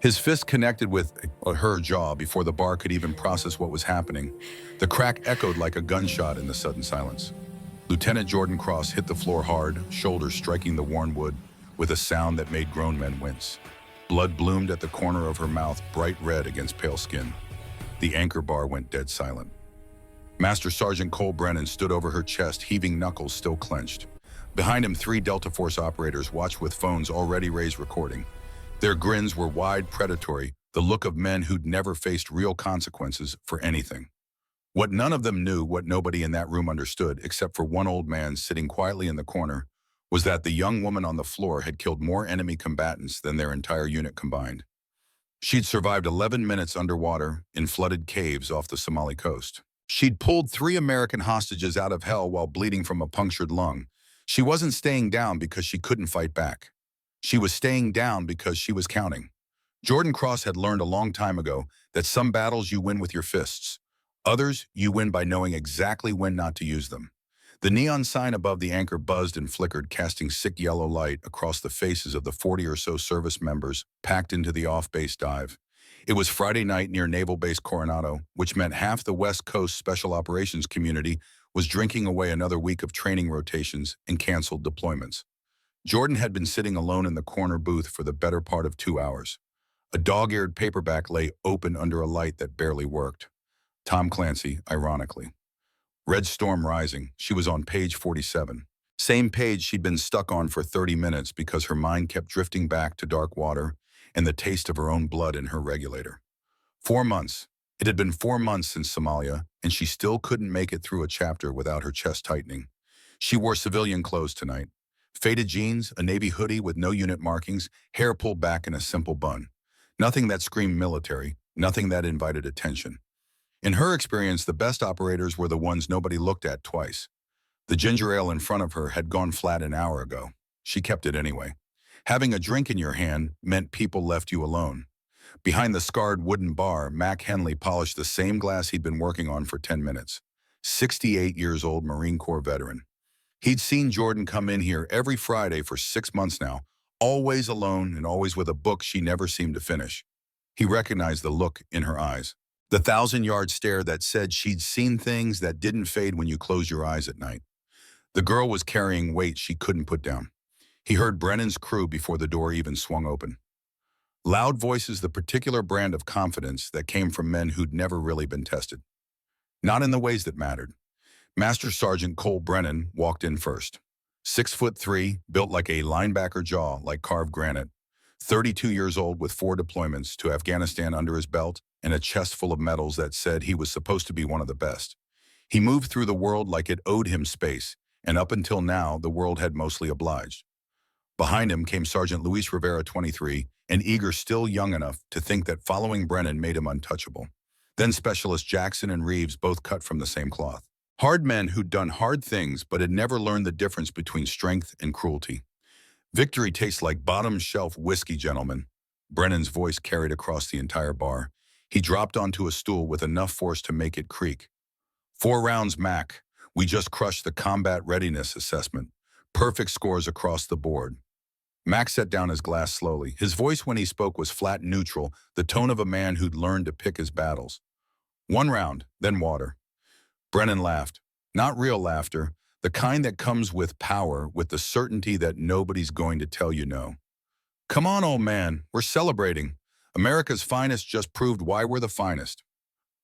His fist connected with her jaw before the bar could even process what was happening. The crack echoed like a gunshot in the sudden silence. Lieutenant Jordan Cross hit the floor hard, shoulders striking the worn wood, with a sound that made grown men wince. Blood bloomed at the corner of her mouth, bright red against pale skin. The anchor bar went dead silent. Master Sergeant Cole Brennan stood over her chest, heaving knuckles still clenched. Behind him, 3 Delta Force operators watched with phones already raised recording. Their grins were wide, predatory, the look of men who'd never faced real consequences for anything. What none of them knew, what nobody in that room understood, except for one old man sitting quietly in the corner, was that the young woman on the floor had killed more enemy combatants than their entire unit combined. She'd survived 11 minutes underwater in flooded caves off the Somali coast. She'd pulled 3 American hostages out of hell while bleeding from a punctured lung. She wasn't staying down because she couldn't fight back. She was staying down because she was counting. Jordan Cross had learned a long time ago that some battles you win with your fists. Others you win by knowing exactly when not to use them. The neon sign above the anchor buzzed and flickered, casting sick yellow light across the faces of the 40 or so service members packed into the off-base dive. It was Friday night near Naval Base Coronado, which meant half the West Coast Special Operations community was drinking away another week of training rotations and canceled deployments. Jordan had been sitting alone in the corner booth for the better part of 2 hours. A dog-eared paperback lay open under a light that barely worked. Tom Clancy, ironically. Red Storm Rising. She was on page 47. Same page she'd been stuck on for 30 minutes because her mind kept drifting back to dark water and the taste of her own blood in her regulator. 4 months. It had been 4 months since Somalia, and she still couldn't make it through a chapter without her chest tightening. She wore civilian clothes tonight. Faded jeans, a navy hoodie with no unit markings, hair pulled back in a simple bun. Nothing that screamed military, nothing that invited attention. In her experience, the best operators were the ones nobody looked at twice. The ginger ale in front of her had gone flat an hour ago. She kept it anyway. Having a drink in your hand meant people left you alone. Behind the scarred wooden bar, Mac Henley polished the same glass he'd been working on for 10 minutes. 68 years old Marine Corps veteran. He'd seen Jordan come in here every Friday for 6 months now, always alone and always with a book she never seemed to finish. He recognized the look in her eyes. The 1,000-yard stare that said she'd seen things that didn't fade when you closed your eyes at night. The girl was carrying weight she couldn't put down. He heard Brennan's crew before the door even swung open. Loud voices, the particular brand of confidence that came from men who'd never really been tested. Not in the ways that mattered. Master Sergeant Cole Brennan walked in first. 6'3", built like a linebacker jaw like carved granite. 32 years old with 4 deployments to Afghanistan under his belt and a chest full of medals that said he was supposed to be one of the best. He moved through the world like it owed him space, and up until now, the world had mostly obliged. Behind him came Sergeant Luis Rivera, 23, and eager, still young enough to think that following Brennan made him untouchable. Then Specialist Jackson and Reeves, both cut from the same cloth. Hard men who'd done hard things but had never learned the difference between strength and cruelty. Victory tastes like bottom-shelf whiskey, gentlemen. Brennan's voice carried across the entire bar. He dropped onto a stool with enough force to make it creak. 4 rounds, Mac. We just crushed the combat readiness assessment. Perfect scores across the board. Mac set down his glass slowly. His voice when he spoke was flat and neutral, the tone of a man who'd learned to pick his battles. 1 round, then water. Brennan laughed. Not real laughter, the kind that comes with power, with the certainty that nobody's going to tell you no. Come on, old man, we're celebrating. America's finest just proved why we're the finest.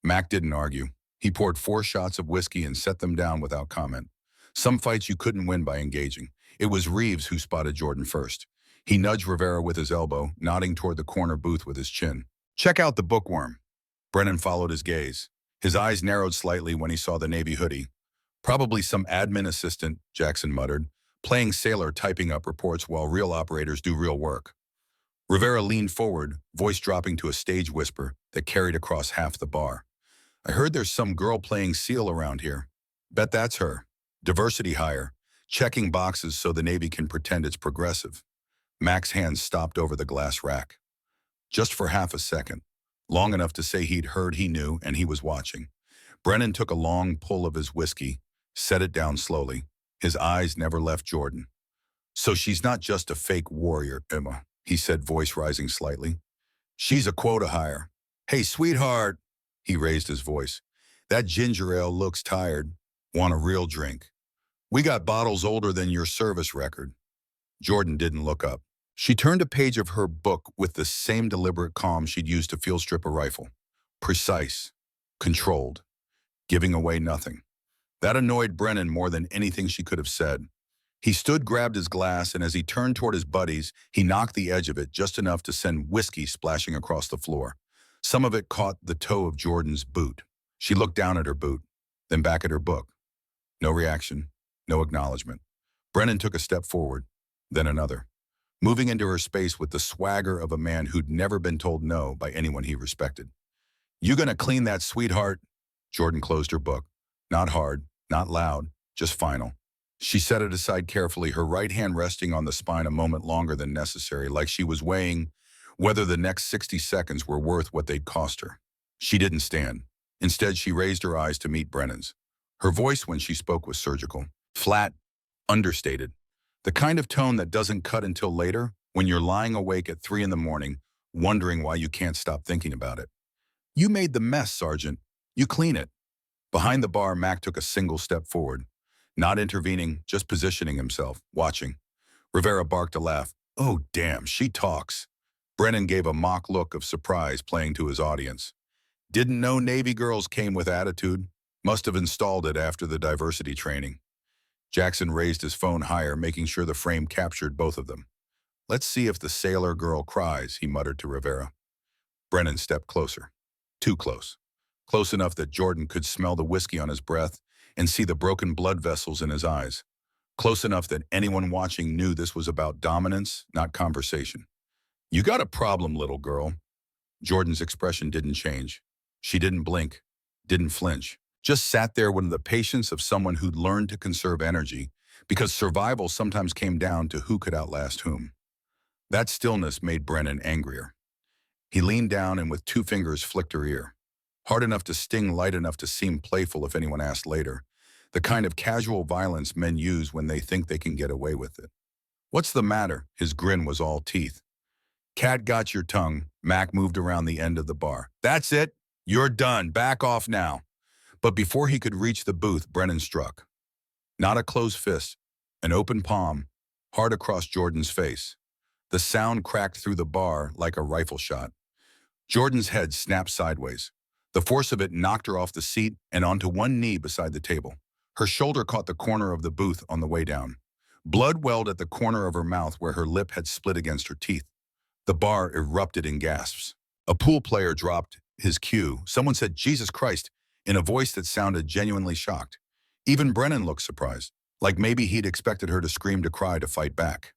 Mac didn't argue. He poured 4 shots of whiskey and set them down without comment. Some fights you couldn't win by engaging. It was Reeves who spotted Jordan first. He nudged Rivera with his elbow, nodding toward the corner booth with his chin. Check out the bookworm. Brennan followed his gaze. His eyes narrowed slightly when he saw the navy hoodie. Probably some admin assistant, Jackson muttered, playing sailor typing up reports while real operators do real work. Rivera leaned forward, voice dropping to a stage whisper that carried across half the bar. I heard there's some girl playing SEAL around here. Bet that's her. Diversity hire. Checking boxes so the Navy can pretend it's progressive. Mac's hands stopped over the glass rack. Just for half a second. Long enough to say he'd heard, he knew, and he was watching. Brennan took a long pull of his whiskey, set it down slowly. His eyes never left Jordan. So she's not just a fake warrior, Emma, he said, voice rising slightly. She's a quota hire. Hey, sweetheart. He raised his voice. That ginger ale looks tired. Want a real drink? We got bottles older than your service record. Jordan didn't look up. She turned a page of her book with the same deliberate calm she'd used to field strip a rifle. Precise. Controlled. Giving away nothing. That annoyed Brennan more than anything she could have said. He stood, grabbed his glass, and as he turned toward his buddies, he knocked the edge of it just enough to send whiskey splashing across the floor. Some of it caught the toe of Jordan's boot. She looked down at her boot, then back at her book. No reaction, no acknowledgement. Brennan took a step forward, then another, moving into her space with the swagger of a man who'd never been told no by anyone he respected. You gonna clean that, sweetheart? Jordan closed her book. Not hard, not loud, just final. She set it aside carefully, her right hand resting on the spine a moment longer than necessary, like she was weighing whether the next 60 seconds were worth what they'd cost her. She didn't stand. Instead, she raised her eyes to meet Brennan's. Her voice when she spoke was surgical, flat, understated. The kind of tone that doesn't cut until later, when you're lying awake at 3 in the morning, wondering why you can't stop thinking about it. You made the mess, Sergeant. You clean it. Behind the bar, Mac took a single step forward. Not intervening, just positioning himself, watching. Rivera barked a laugh. Oh, damn, she talks. Brennan gave a mock look of surprise playing to his audience. Didn't know Navy girls came with attitude. Must have installed it after the diversity training. Jackson raised his phone higher, making sure the frame captured both of them. Let's see if the sailor girl cries, he muttered to Rivera. Brennan stepped closer. Too close. Close enough that Jordan could smell the whiskey on his breath and see the broken blood vessels in his eyes. Close enough that anyone watching knew this was about dominance, not conversation. You got a problem, little girl. Jordan's expression didn't change. She didn't blink, didn't flinch. Just sat there with the patience of someone who'd learned to conserve energy, because survival sometimes came down to who could outlast whom. That stillness made Brennan angrier. He leaned down and with 2 fingers flicked her ear. Hard enough to sting, light enough to seem playful if anyone asked later. The kind of casual violence men use when they think they can get away with it. What's the matter? His grin was all teeth. Cat got your tongue. Mac moved around the end of the bar. That's it. You're done. Back off now. But before he could reach the booth, Brennan struck. Not a closed fist, an open palm, hard across Jordan's face. The sound cracked through the bar like a rifle shot. Jordan's head snapped sideways. The force of it knocked her off the seat and onto one knee beside the table. Her shoulder caught the corner of the booth on the way down. Blood welled at the corner of her mouth where her lip had split against her teeth. The bar erupted in gasps. A pool player dropped his cue. Someone said, Jesus Christ, in a voice that sounded genuinely shocked. Even Brennan looked surprised, like maybe he'd expected her to scream, to cry, to fight back.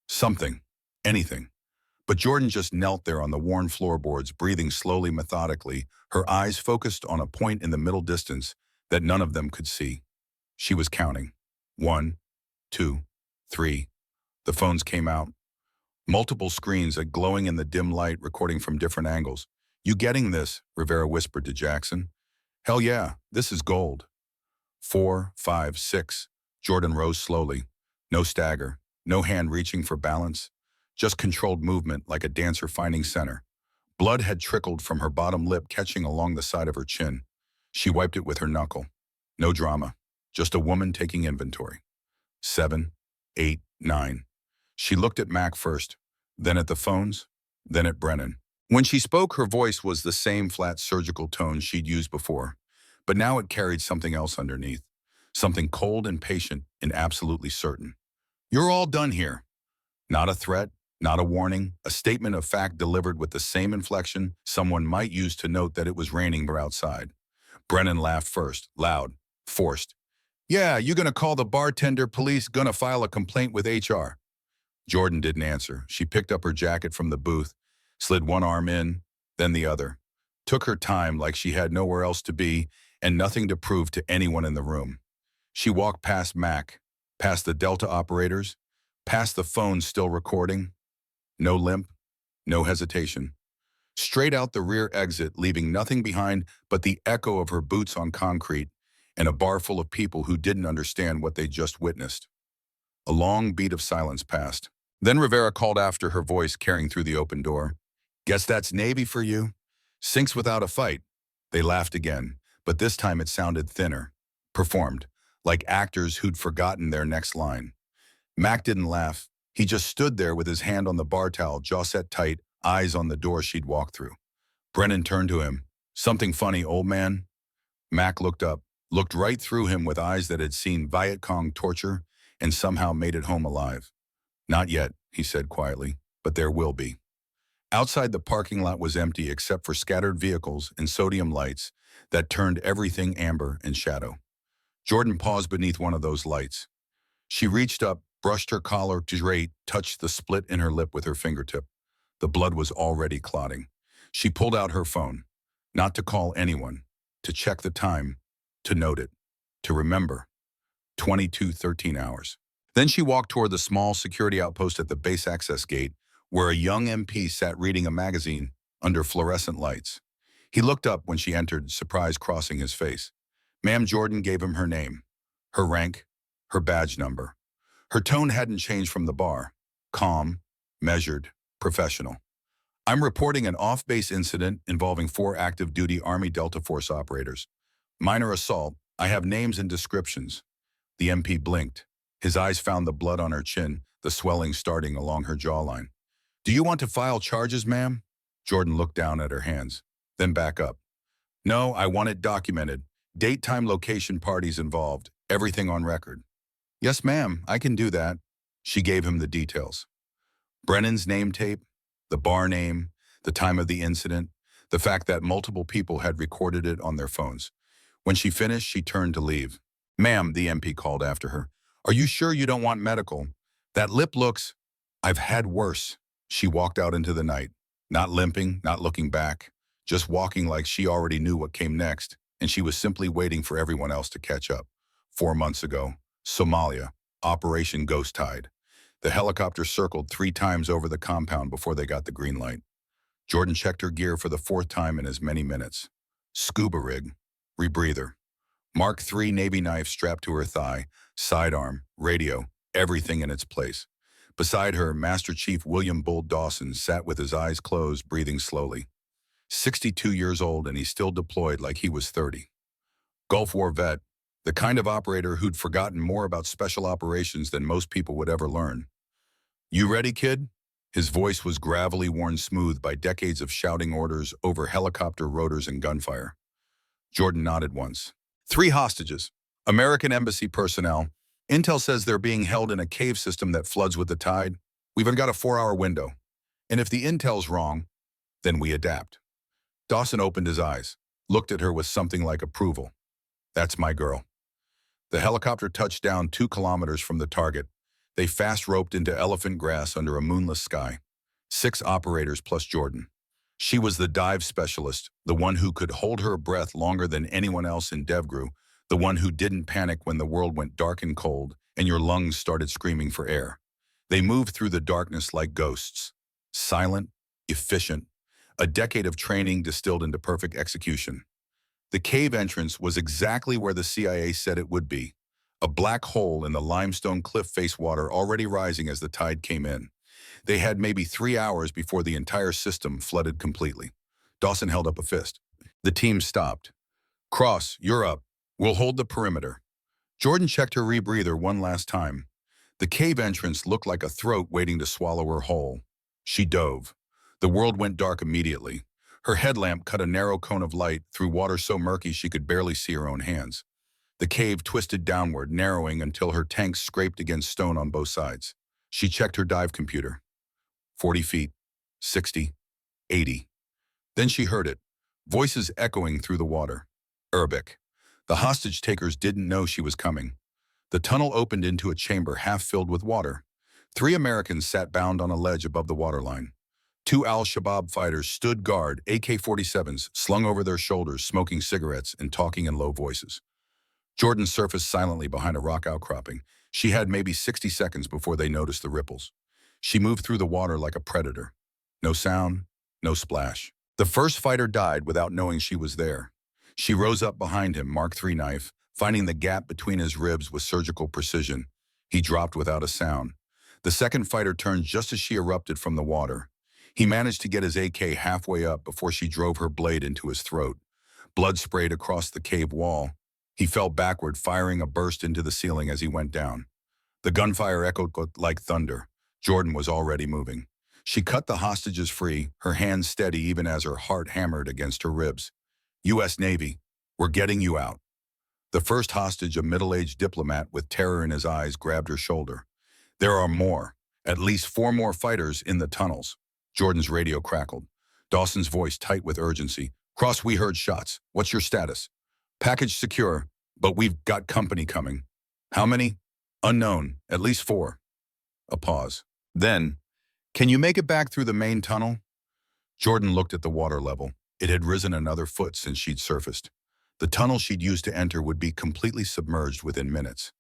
Something. Anything. But Jordan just knelt there on the worn floorboards, breathing slowly, methodically, her eyes focused on a point in the middle distance that none of them could see. She was counting. 1, 2, 3. The phones came out. Multiple screens, glowing in the dim light, recording from different angles. You getting this? Rivera whispered to Jackson. Hell yeah, this is gold. 4, 5, 6. Jordan rose slowly. No stagger, no hand reaching for balance. Just controlled movement like a dancer finding center. Blood had trickled from her bottom lip, catching along the side of her chin. She wiped it with her knuckle. No drama, just a woman taking inventory. 7, 8, 9. She looked at Mac first, then at the phones, then at Brennan. When she spoke, her voice was the same flat surgical tone she'd used before, but now it carried something else underneath, something cold and patient and absolutely certain. You're all done here. Not a threat, not a warning, a statement of fact delivered with the same inflection someone might use to note that it was raining outside. Brennan laughed first, loud, forced. Yeah, you gonna call the bartender, police, gonna file a complaint with HR? Jordan didn't answer. She picked up her jacket from the booth, slid one arm in, then the other. Took her time like she had nowhere else to be and nothing to prove to anyone in the room. She walked past Mac, past the Delta operators, past the phone still recording. No limp, no hesitation. Straight out the rear exit, leaving nothing behind but the echo of her boots on concrete and a bar full of people who didn't understand what they just witnessed. A long beat of silence passed. Then Rivera called after, her voice carrying through the open door. Guess that's Navy for you. Sinks without a fight. They laughed again, but this time it sounded thinner. Performed, like actors who'd forgotten their next line. Mac didn't laugh. He just stood there with his hand on the bar towel, jaw set tight, eyes on the door she'd walked through. Brennan turned to him. Something funny, old man? Mac looked up, looked right through him with eyes that had seen Viet Cong torture and somehow made it home alive. Not yet, he said quietly, but there will be. Outside the parking lot was empty except for scattered vehicles and sodium lights that turned everything amber and shadow. Jordan paused beneath one of those lights. She reached up, brushed her collar straight, touched the split in her lip with her fingertip. The blood was already clotting. She pulled out her phone, not to call anyone, to check the time, to note it, to remember. 22:13 hours. Then she walked toward the small security outpost at the base access gate, where a young MP sat reading a magazine under fluorescent lights. He looked up when she entered, surprise crossing his face. Ma'am Jordan gave him her name, her rank, her badge number. Her tone hadn't changed from the bar. Calm, measured, professional. I'm reporting an off-base incident involving 4 active-duty Army Delta Force operators. Minor assault. I have names and descriptions. The MP blinked. His eyes found the blood on her chin, the swelling starting along her jawline. Do you want to file charges, ma'am? Jordan looked down at her hands, then back up. No, I want it documented. Date, time, location, parties involved. Everything on record. Yes, ma'am, I can do that. She gave him the details. Brennan's name tape, the bar name, the time of the incident, the fact that multiple people had recorded it on their phones. When she finished, she turned to leave. Ma'am, the MP called after her. Are you sure you don't want medical? That lip looks... I've had worse. She walked out into the night, not limping, not looking back, just walking like she already knew what came next, and she was simply waiting for everyone else to catch up. 4 months ago, Somalia, Operation Ghost Tide. The helicopter circled 3 times over the compound before they got the green light. Jordan checked her gear for the 4th time in as many minutes. Scuba rig, rebreather. Mark III Navy knife strapped to her thigh, sidearm, radio, everything in its place. Beside her, Master Chief William Bull Dawson sat with his eyes closed, breathing slowly. 62 years old, and he still deployed like he was 30. Gulf War vet, the kind of operator who'd forgotten more about special operations than most people would ever learn. You ready, kid? His voice was gravelly, worn smooth by decades of shouting orders over helicopter rotors and gunfire. Jordan nodded once. 3 hostages, American embassy personnel. Intel says they're being held in a cave system that floods with the tide. We've got a 4-hour window. And if the intel's wrong, then we adapt. Dawson opened his eyes, looked at her with something like approval. That's my girl. The helicopter touched down 2 kilometers from the target. They fast-roped into elephant grass under a moonless sky. 6 operators plus Jordan. She was the dive specialist, the one who could hold her breath longer than anyone else in DevGru, the one who didn't panic when the world went dark and cold and your lungs started screaming for air. They moved through the darkness like ghosts. Silent, efficient, a decade of training distilled into perfect execution. The cave entrance was exactly where the CIA said it would be, a black hole in the limestone cliff face, water already rising as the tide came in. They had maybe 3 hours before the entire system flooded completely. Dawson held up a fist. The team stopped. Cross, you're up. We'll hold the perimeter. Jordan checked her rebreather one last time. The cave entrance looked like a throat waiting to swallow her whole. She dove. The world went dark immediately. Her headlamp cut a narrow cone of light through water so murky she could barely see her own hands. The cave twisted downward, narrowing until her tanks scraped against stone on both sides. She checked her dive computer. 40 feet, 60, 80. Then she heard it, voices echoing through the water. Arabic. The hostage takers didn't know she was coming. The tunnel opened into a chamber half filled with water. 3 Americans sat bound on a ledge above the waterline. 2 Al-Shabaab fighters stood guard, AK-47s slung over their shoulders, smoking cigarettes and talking in low voices. Jordan surfaced silently behind a rock outcropping. She had maybe 60 seconds before they noticed the ripples. She moved through the water like a predator. No sound, no splash. The first fighter died without knowing she was there. She rose up behind him, Mark III knife, finding the gap between his ribs with surgical precision. He dropped without a sound. The second fighter turned just as she erupted from the water. He managed to get his AK halfway up before she drove her blade into his throat. Blood sprayed across the cave wall. He fell backward, firing a burst into the ceiling as he went down. The gunfire echoed like thunder. Jordan was already moving. She cut the hostages free, her hands steady even as her heart hammered against her ribs. U.S. Navy, we're getting you out. The first hostage, a middle-aged diplomat with terror in his eyes, grabbed her shoulder. There are more. At least 4 more fighters in the tunnels. Jordan's radio crackled. Dawson's voice tight with urgency. Cross, we heard shots. What's your status? Package secure, but we've got company coming. How many? Unknown. At least 4. A pause. Then, can you make it back through the main tunnel? Jordan looked at the water level. It had risen another foot since she'd surfaced. The tunnel she'd used to enter would be completely submerged within minutes.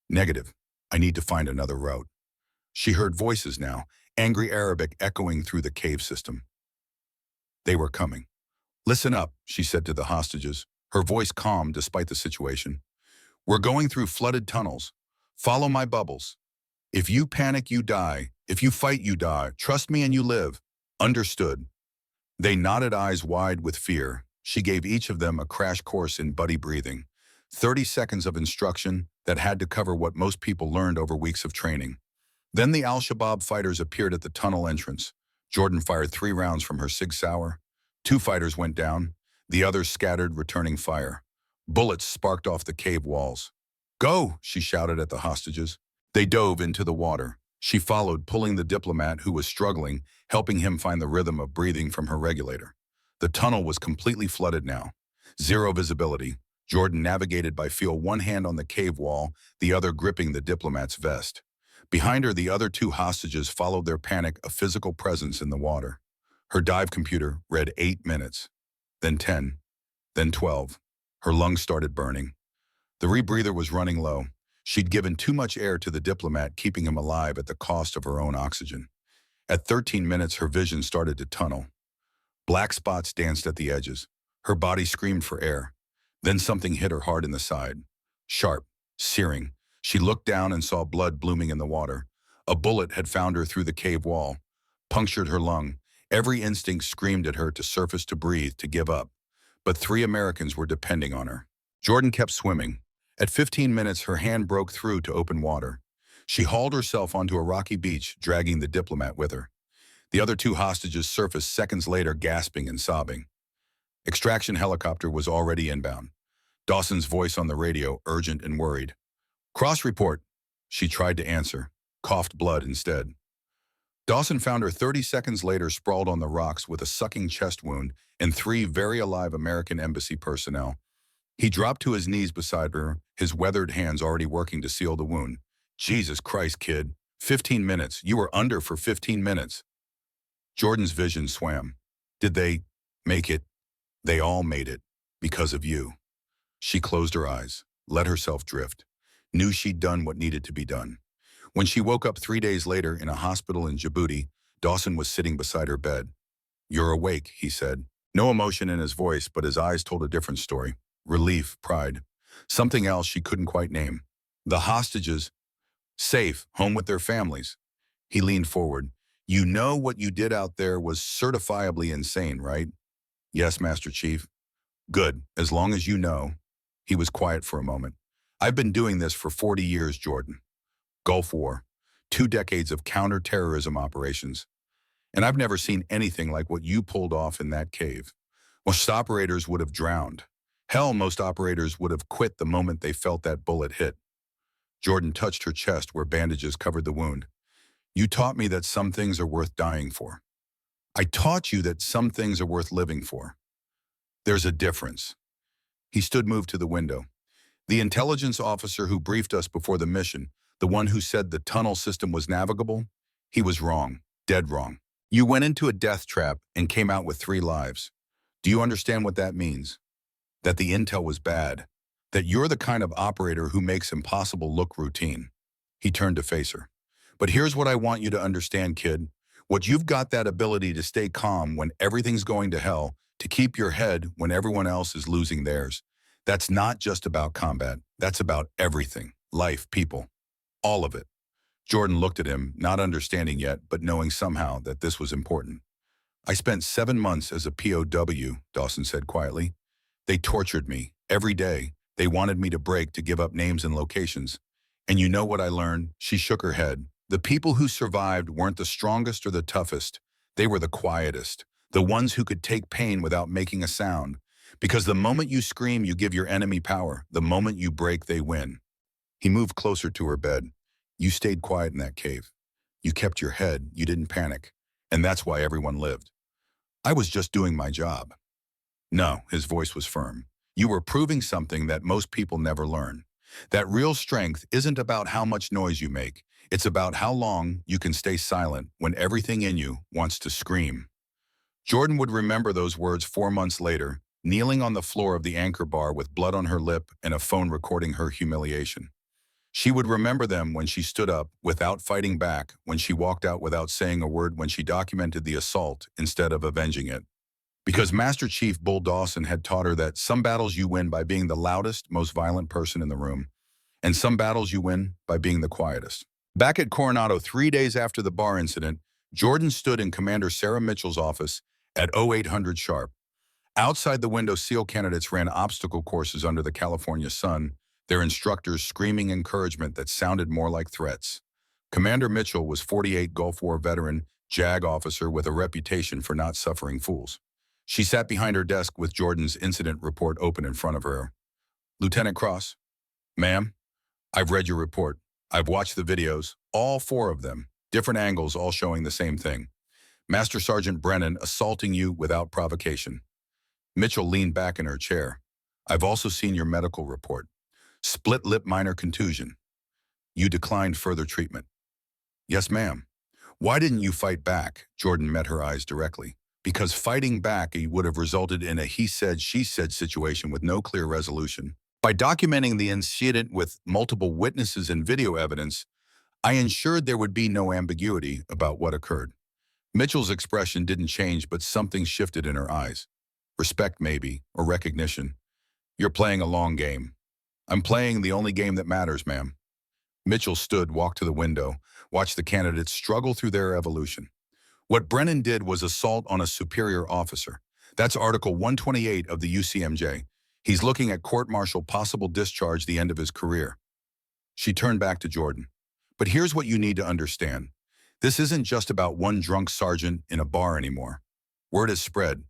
Negative. I need to find another route. She heard voices now, angry Arabic echoing through the cave system. They were coming. Listen up, she said to the hostages, her voice calm despite the situation. We're going through flooded tunnels. Follow my bubbles. If you panic, you die. If you fight, you die. Trust me and you live. Understood. They nodded, eyes wide with fear. She gave each of them a crash course in buddy breathing. 30 seconds of instruction that had to cover what most people learned over weeks of training. Then the Al-Shabaab fighters appeared at the tunnel entrance. Jordan fired 3 rounds from her Sig Sauer. 2 fighters went down. The others scattered, returning fire. Bullets sparked off the cave walls. Go, she shouted at the hostages. They dove into the water. She followed, pulling the diplomat who was struggling, helping him find the rhythm of breathing from her regulator. The tunnel was completely flooded now. 0 visibility. Jordan navigated by feel, one hand on the cave wall, the other gripping the diplomat's vest. Behind her, the other 2 hostages followed their panic, a physical presence in the water. Her dive computer read 8 minutes, then 10, then 12. Her lungs started burning. The rebreather was running low. She'd given too much air to the diplomat, keeping him alive at the cost of her own oxygen. At 13 minutes, her vision started to tunnel. Black spots danced at the edges. Her body screamed for air. Then something hit her hard in the side. Sharp, searing. She looked down and saw blood blooming in the water. A bullet had found her through the cave wall, punctured her lung. Every instinct screamed at her to surface, to breathe, to give up. But 3 Americans were depending on her. Jordan kept swimming. At 15 minutes, her hand broke through to open water. She hauled herself onto a rocky beach, dragging the diplomat with her. The other 2 hostages surfaced seconds later, gasping and sobbing. Extraction helicopter was already inbound. Dawson's voice on the radio, urgent and worried. Cross report. She tried to answer, coughed blood instead. Dawson found her 30 seconds later, sprawled on the rocks with a sucking chest wound and 3 very alive American embassy personnel. He dropped to his knees beside her, his weathered hands already working to seal the wound. Jesus Christ, kid. 15 minutes. You were under for 15 minutes. Jordan's vision swam. Did they make it? They all made it. Because of you. She closed her eyes, let herself drift, knew she'd done what needed to be done. When she woke up 3 days later in a hospital in Djibouti, Dawson was sitting beside her bed. You're awake, he said. No emotion in his voice, but his eyes told a different story. Relief, pride. Something else she couldn't quite name. The hostages, safe, home with their families. He leaned forward. You know what you did out there was certifiably insane, right? Yes, Master Chief. Good, as long as you know. He was quiet for a moment. I've been doing this for 40 years, Jordan. Gulf War, 2 decades of counter-terrorism operations. And I've never seen anything like what you pulled off in that cave. Most operators would have drowned. Hell, most operators would have quit the moment they felt that bullet hit. Jordan touched her chest where bandages covered the wound. You taught me that some things are worth dying for. I taught you that some things are worth living for. There's a difference. He stood, moved to the window. The intelligence officer who briefed us before the mission, the one who said the tunnel system was navigable, he was wrong, dead wrong. You went into a death trap and came out with 3 lives. Do you understand what that means? That the intel was bad. That you're the kind of operator who makes impossible look routine. He turned to face her. But here's what I want you to understand, kid. What you've got, that ability to stay calm when everything's going to hell, to keep your head when everyone else is losing theirs. That's not just about combat. That's about everything. Life, people. All of it. Jordan looked at him, not understanding yet, but knowing somehow that this was important. I spent 7 months as a POW, Dawson said quietly. They tortured me every day. They wanted me to break, to give up names and locations. And you know what I learned? She shook her head. The people who survived weren't the strongest or the toughest. They were the quietest, the ones who could take pain without making a sound. Because the moment you scream, you give your enemy power. The moment you break, they win. He moved closer to her bed. You stayed quiet in that cave. You kept your head. You didn't panic. And that's why everyone lived. I was just doing my job. No, his voice was firm. You were proving something that most people never learn. That real strength isn't about how much noise you make. It's about how long you can stay silent when everything in you wants to scream. Jordan would remember those words 4 months later, kneeling on the floor of the anchor bar with blood on her lip and a phone recording her humiliation. She would remember them when she stood up without fighting back, when she walked out without saying a word, when she documented the assault instead of avenging it. Because Master Chief Bull Dawson had taught her that some battles you win by being the loudest, most violent person in the room, and some battles you win by being the quietest. Back at Coronado 3 days after the bar incident, Jordan stood in Commander Sarah Mitchell's office at 0800 sharp. Outside the window, SEAL candidates ran obstacle courses under the California sun, their instructors screaming encouragement that sounded more like threats. Commander Mitchell was 48 Gulf War veteran, JAG officer with a reputation for not suffering fools. She sat behind her desk with Jordan's incident report open in front of her. Lieutenant Cross, ma'am, I've read your report. I've watched the videos, all 4 of them, different angles, all showing the same thing. Master Sergeant Brennan assaulting you without provocation. Mitchell leaned back in her chair. I've also seen your medical report. Split lip, minor contusion. You declined further treatment. Yes, ma'am. Why didn't you fight back? Jordan met her eyes directly. Because fighting back would have resulted in a he said, she said situation with no clear resolution. By documenting the incident with multiple witnesses and video evidence, I ensured there would be no ambiguity about what occurred. Mitchell's expression didn't change, but something shifted in her eyes. Respect, maybe, or recognition. You're playing a long game. I'm playing the only game that matters, ma'am. Mitchell stood, walked to the window, watched the candidates struggle through their evolution. What Brennan did was assault on a superior officer. That's Article 128 of the UCMJ. He's looking at court-martial, possible discharge, the end of his career. She turned back to Jordan. But here's what you need to understand. This isn't just about one drunk sergeant in a bar anymore. Word has spread.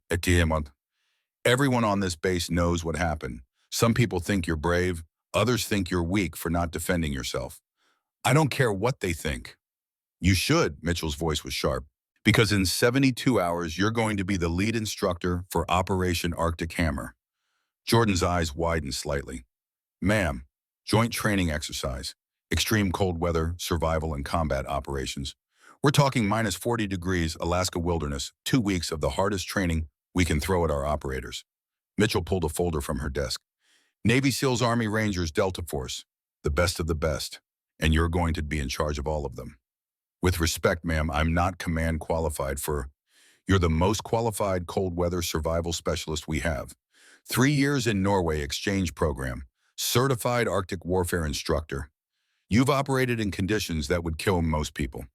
Everyone on this base knows what happened. Some people think you're brave. Others think you're weak for not defending yourself. I don't care what they think. You should, Mitchell's voice was sharp. Because in 72 hours, you're going to be the lead instructor for Operation Arctic Hammer. Jordan's eyes widened slightly. Ma'am, joint training exercise, extreme cold weather, survival and combat operations. We're talking minus 40 degrees, Alaska wilderness, 2 weeks of the hardest training we can throw at our operators. Mitchell pulled a folder from her desk. Navy SEALs, Army Rangers, Delta Force, the best of the best, and you're going to be in charge of all of them. With respect, ma'am, I'm not command qualified for. You're the most qualified cold weather survival specialist we have. 3 years in Norway exchange program, certified Arctic warfare instructor. You've operated in conditions that would kill most people.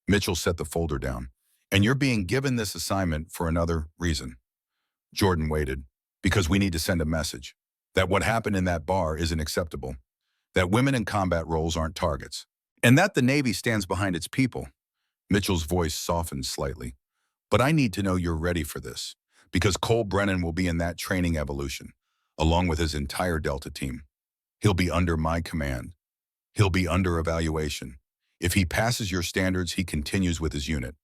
Mitchell set the folder down. And you're being given this assignment for another reason. Jordan waited. Because we need to send a message. That what happened in that bar isn't acceptable. That women in combat roles aren't targets. And that the Navy stands behind its people. Mitchell's voice softened slightly. But I need to know you're ready for this. Because Cole Brennan will be in that training evolution, along with his entire Delta team. He'll be under my command. He'll be under evaluation. If he passes your standards, he continues with his unit.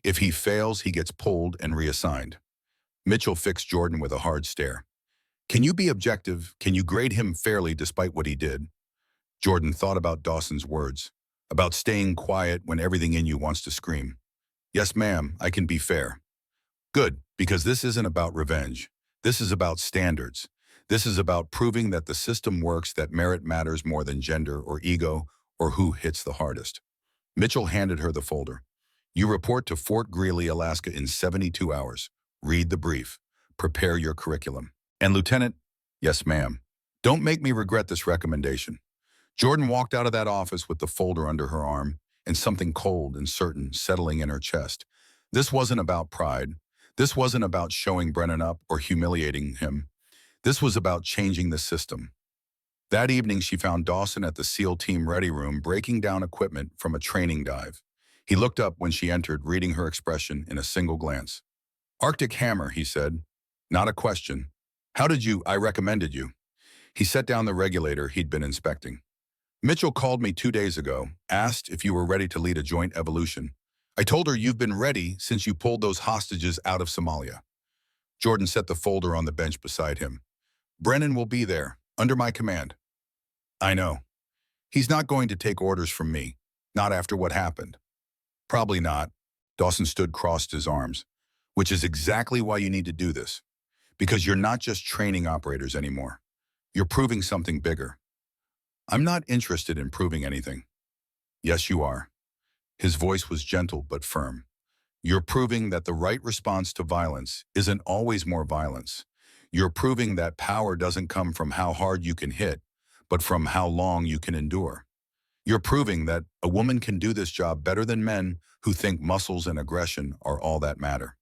If he fails, he gets pulled and reassigned. Mitchell fixed Jordan with a hard stare. Can you be objective? Can you grade him fairly despite what he did? Jordan thought about Dawson's words, about staying quiet when everything in you wants to scream. Yes, ma'am, I can be fair. Good, because this isn't about revenge. This is about standards. This is about proving that the system works, that merit matters more than gender or ego or who hits the hardest. Mitchell handed her the folder. You report to Fort Greely, Alaska in 72 hours. Read the brief. Prepare your curriculum. And Lieutenant, yes, ma'am. Don't make me regret this recommendation. Jordan walked out of that office with the folder under her arm and something cold and certain settling in her chest. This wasn't about pride. This wasn't about showing Brennan up or humiliating him. This was about changing the system. That evening, she found Dawson at the SEAL Team Ready Room breaking down equipment from a training dive. He looked up when she entered, reading her expression in a single glance. "Arctic Hammer," he said. "Not a question. How did you? I recommended you." He set down the regulator he'd been inspecting. "Mitchell called me 2 days ago, asked if you were ready to lead a joint evolution. I told her you've been ready since you pulled those hostages out of Somalia." Jordan set the folder on the bench beside him. "Brennan will be there, under my command." "I know. He's not going to take orders from me, not after what happened." "Probably not." Dawson stood crossed his arms. "Which is exactly why you need to do this. Because you're not just training operators anymore. You're proving something bigger." "I'm not interested in proving anything." "Yes, you are." His voice was gentle but firm. "You're proving that the right response to violence isn't always more violence. You're proving that power doesn't come from how hard you can hit, but from how long you can endure. You're proving that a woman can do this job better than men who think muscles and aggression are all that matter."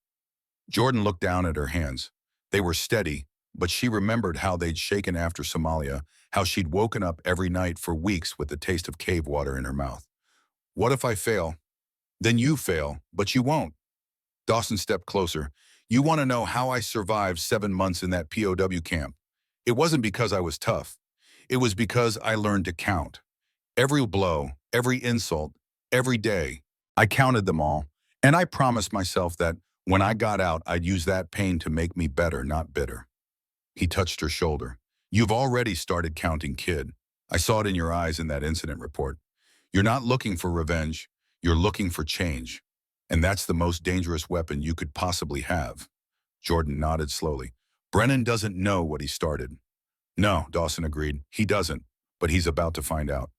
Jordan looked down at her hands. They were steady, but she remembered how they'd shaken after Somalia, how she'd woken up every night for weeks with the taste of cave water in her mouth. "What if I fail?" "Then you fail, but you won't." Dawson stepped closer. "You want to know how I survived 7 months in that POW camp? It wasn't because I was tough. It was because I learned to count. Every blow, every insult, every day. I counted them all, and I promised myself that when I got out, I'd use that pain to make me better, not bitter." He touched her shoulder. "You've already started counting, kid. I saw it in your eyes in that incident report. You're not looking for revenge. You're looking for change. And that's the most dangerous weapon you could possibly have." Jordan nodded slowly. "Brennan doesn't know what he started." "No," Dawson agreed. "He doesn't, but he's about to find out."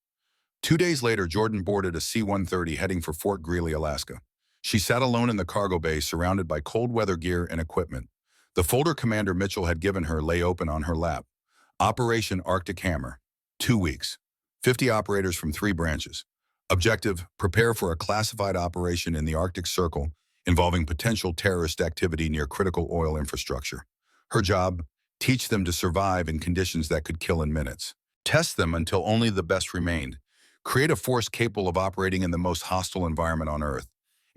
2 days later, Jordan boarded a C-130 heading for Fort Greely, Alaska. She sat alone in the cargo bay, surrounded by cold weather gear and equipment. The folder Commander Mitchell had given her lay open on her lap. Operation Arctic Hammer. 2 weeks. 50 operators from 3 branches. Objective: prepare for a classified operation in the Arctic Circle involving potential terrorist activity near critical oil infrastructure. Her job: teach them to survive in conditions that could kill in minutes. Test them until only the best remained. Create a force capable of operating in the most hostile environment on Earth.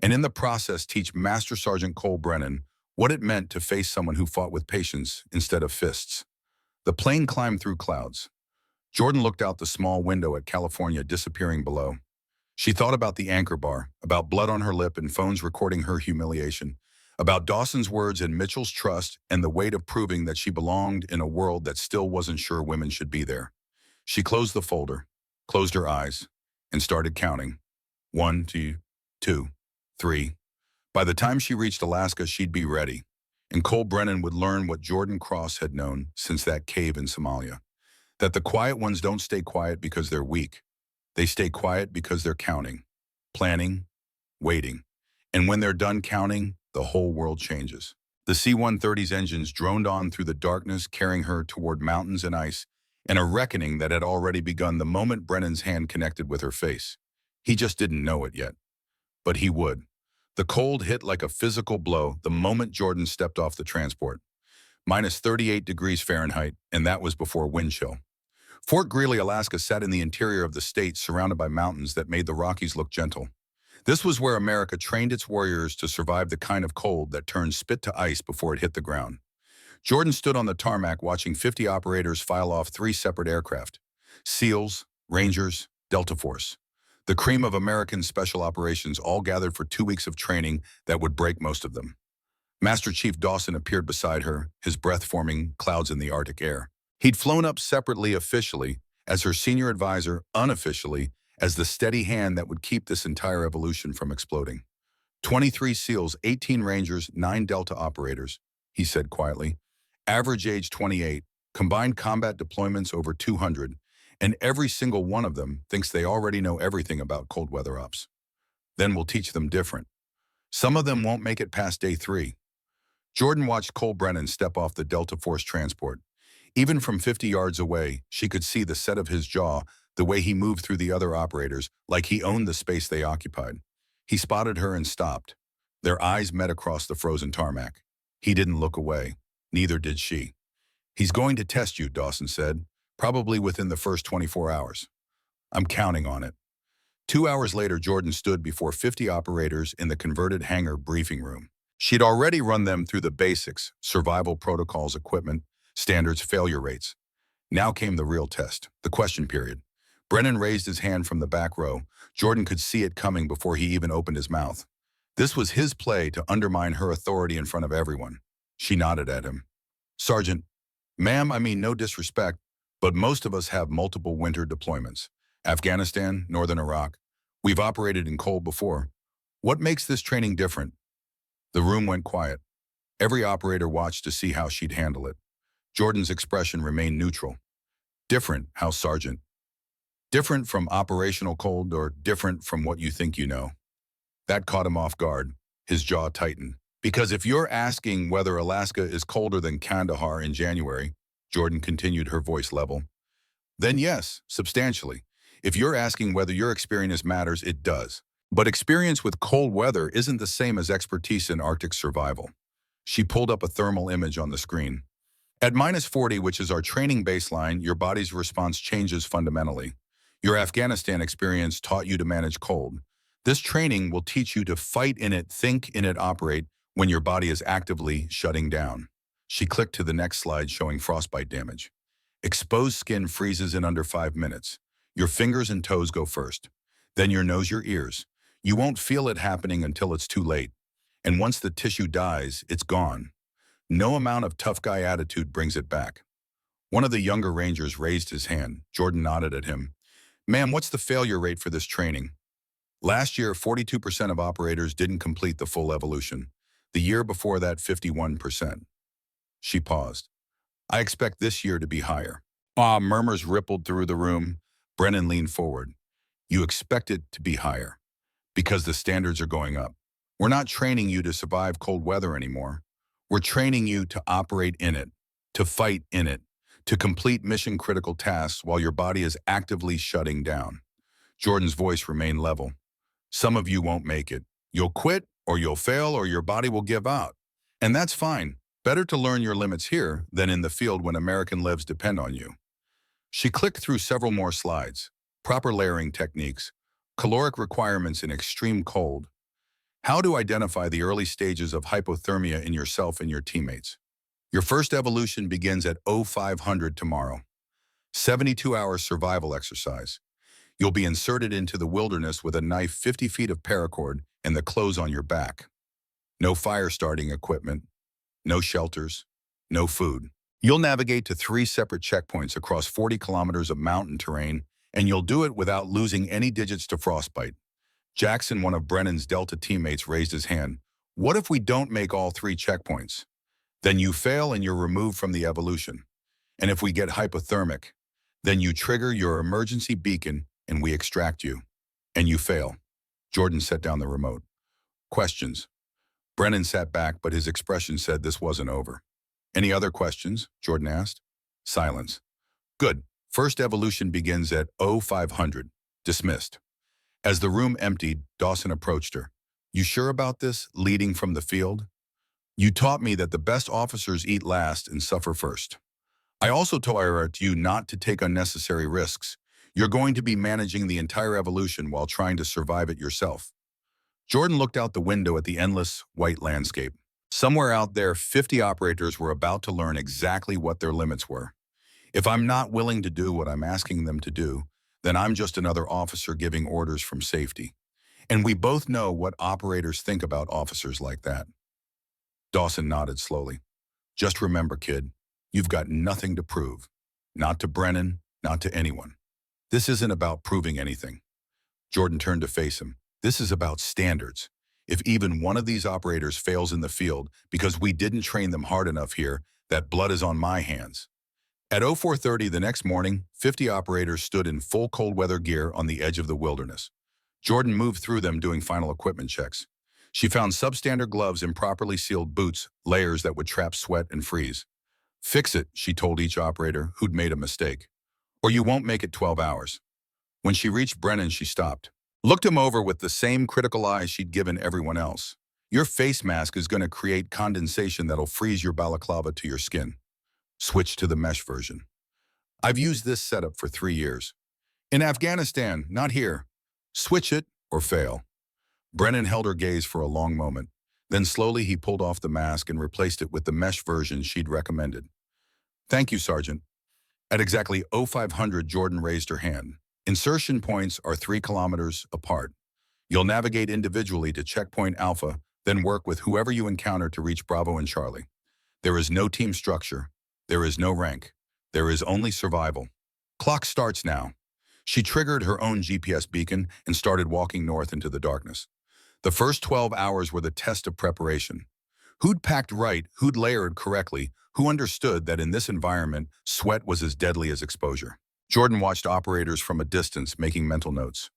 And in the process, teach Master Sergeant Cole Brennan what it meant to face someone who fought with patience instead of fists. The plane climbed through clouds. Jordan looked out the small window at California disappearing below. She thought about the anchor bar, about blood on her lip and phones recording her humiliation, about Dawson's words and Mitchell's trust and the weight of proving that she belonged in a world that still wasn't sure women should be there. She closed the folder, closed her eyes, and started counting. 1, 2, 2, 3. By the time she reached Alaska, she'd be ready, and Cole Brennan would learn what Jordan Cross had known since that cave in Somalia, that the quiet ones don't stay quiet because they're weak. They stay quiet because they're counting, planning, waiting. And when they're done counting, the whole world changes. The C-130's engines droned on through the darkness, carrying her toward mountains and ice, and a reckoning that had already begun the moment Brennan's hand connected with her face. He just didn't know it yet. But he would. The cold hit like a physical blow the moment Jordan stepped off the transport. Minus 38 degrees Fahrenheit, and that was before wind chill. Fort Greely, Alaska sat in the interior of the state, surrounded by mountains that made the Rockies look gentle. This was where America trained its warriors to survive the kind of cold that turned spit to ice before it hit the ground. Jordan stood on the tarmac watching 50 operators file off 3 separate aircraft: SEALs, Rangers, Delta Force. The cream of American special operations, all gathered for 2 weeks of training that would break most of them. Master Chief Dawson appeared beside her, his breath forming clouds in the Arctic air. He'd flown up separately officially, as her senior advisor unofficially, as the steady hand that would keep this entire evolution from exploding. 23 SEALs, 18 Rangers, 9 Delta operators, he said quietly. Average age 28, combined combat deployments over 200, and every single one of them thinks they already know everything about cold weather ops. Then we'll teach them different. Some of them won't make it past day 3. Jordan watched Cole Brennan step off the Delta Force transport. Even from 50 yards away, she could see the set of his jaw, the way he moved through the other operators, like he owned the space they occupied. He spotted her and stopped. Their eyes met across the frozen tarmac. He didn't look away. Neither did she. "He's going to test you," Dawson said, "probably within the first 24 hours. I'm counting on it." 2 hours later, Jordan stood before 50 operators in the converted hangar briefing room. She'd already run them through the basics, survival protocols, equipment, standards, failure rates. Now came the real test, the question period. Brennan raised his hand from the back row. Jordan could see it coming before he even opened his mouth. This was his play to undermine her authority in front of everyone. She nodded at him. "Sergeant, ma'am, I mean no disrespect, but most of us have multiple winter deployments. Afghanistan, Northern Iraq. We've operated in cold before. What makes this training different?" The room went quiet. Every operator watched to see how she'd handle it. Jordan's expression remained neutral. "Different, how, Sergeant? Different from operational cold or different from what you think you know?" That caught him off guard. His jaw tightened. "Because if you're asking whether Alaska is colder than Kandahar in January," Jordan continued, her voice level, "then yes, substantially. If you're asking whether your experience matters, it does. But experience with cold weather isn't the same as expertise in Arctic survival." She pulled up a thermal image on the screen. "At -40, which is our training baseline, your body's response changes fundamentally. Your Afghanistan experience taught you to manage cold. This training will teach you to fight in it, think in it, operate when your body is actively shutting down." She clicked to the next slide showing frostbite damage. "Exposed skin freezes in under 5 minutes. Your fingers and toes go first. Then your nose, your ears. You won't feel it happening until it's too late. And once the tissue dies, it's gone. No amount of tough guy attitude brings it back." One of the younger Rangers raised his hand. Jordan nodded at him. "Ma'am, what's the failure rate for this training?" "Last year, 42% of operators didn't complete the full evolution. The year before that, 51%. She paused. "I expect this year to be higher." Murmurs rippled through the room. Brennan leaned forward. "You expect it to be higher because the standards are going up. We're not training you to survive cold weather anymore. We're training you to operate in it, to fight in it, to complete mission-critical tasks while your body is actively shutting down." Jordan's voice remained level. "Some of you won't make it. You'll quit, or you'll fail, or your body will give out. And that's fine. Better to learn your limits here than in the field when American lives depend on you." She clicked through several more slides. Proper layering techniques, caloric requirements in extreme cold, how to identify the early stages of hypothermia in yourself and your teammates. Your first evolution begins at 0500 tomorrow. 72-hour survival exercise. You'll be inserted into the wilderness with a knife 50 feet of paracord and the clothes on your back. No fire starting equipment, no shelters, no food. You'll navigate to 3 separate checkpoints across 40 kilometers of mountain terrain, and you'll do it without losing any digits to frostbite. Jackson, one of Brennan's Delta teammates, raised his hand. "What if we don't make all 3 checkpoints?" "Then you fail and you're removed from the evolution. And if we get hypothermic, then you trigger your emergency beacon and we extract you. And you fail." Jordan set down the remote. "Questions?" Brennan sat back, but his expression said this wasn't over. "Any other questions?" Jordan asked. Silence. "Good. First evolution begins at 0500. Dismissed." As the room emptied, Dawson approached her. "You sure about this, leading from the field? You taught me that the best officers eat last and suffer first. I also told you not to take unnecessary risks. You're going to be managing the entire evolution while trying to survive it yourself." Jordan looked out the window at the endless, white landscape. Somewhere out there, 50 operators were about to learn exactly what their limits were. If I'm not willing to do what I'm asking them to do, then I'm just another officer giving orders from safety. And we both know what operators think about officers like that. Dawson nodded slowly. "Just remember, kid, you've got nothing to prove. Not to Brennan, not to anyone. This isn't about proving anything." Jordan turned to face him. "This is about standards. If even one of these operators fails in the field because we didn't train them hard enough here, that blood is on my hands." At 0430 the next morning, 50 operators stood in full cold weather gear on the edge of the wilderness. Jordan moved through them doing final equipment checks. She found substandard gloves, improperly sealed boots, layers that would trap sweat and freeze. "Fix it," she told each operator who'd made a mistake, "or you won't make it 12 hours. When she reached Brennan, she stopped. Looked him over with the same critical eyes she'd given everyone else. Your face mask is going to create condensation that'll freeze your balaclava to your skin. Switch to the mesh version. I've used this setup for 3 years. In Afghanistan, not here. Switch it or fail. Brennan held her gaze for a long moment. Then slowly he pulled off the mask and replaced it with the mesh version she'd recommended. Thank you, Sergeant. At exactly 0500, Jordan raised her hand. Insertion points are 3 kilometers apart. You'll navigate individually to checkpoint Alpha, then work with whoever you encounter to reach Bravo and Charlie. There is no team structure. There is no rank. There is only survival. Clock starts now. She triggered her own GPS beacon and started walking north into the darkness. The first 12 hours were the test of preparation. Who'd packed right, who'd layered correctly, who understood that in this environment, sweat was as deadly as exposure. Jordan watched operators from a distance, making mental notes.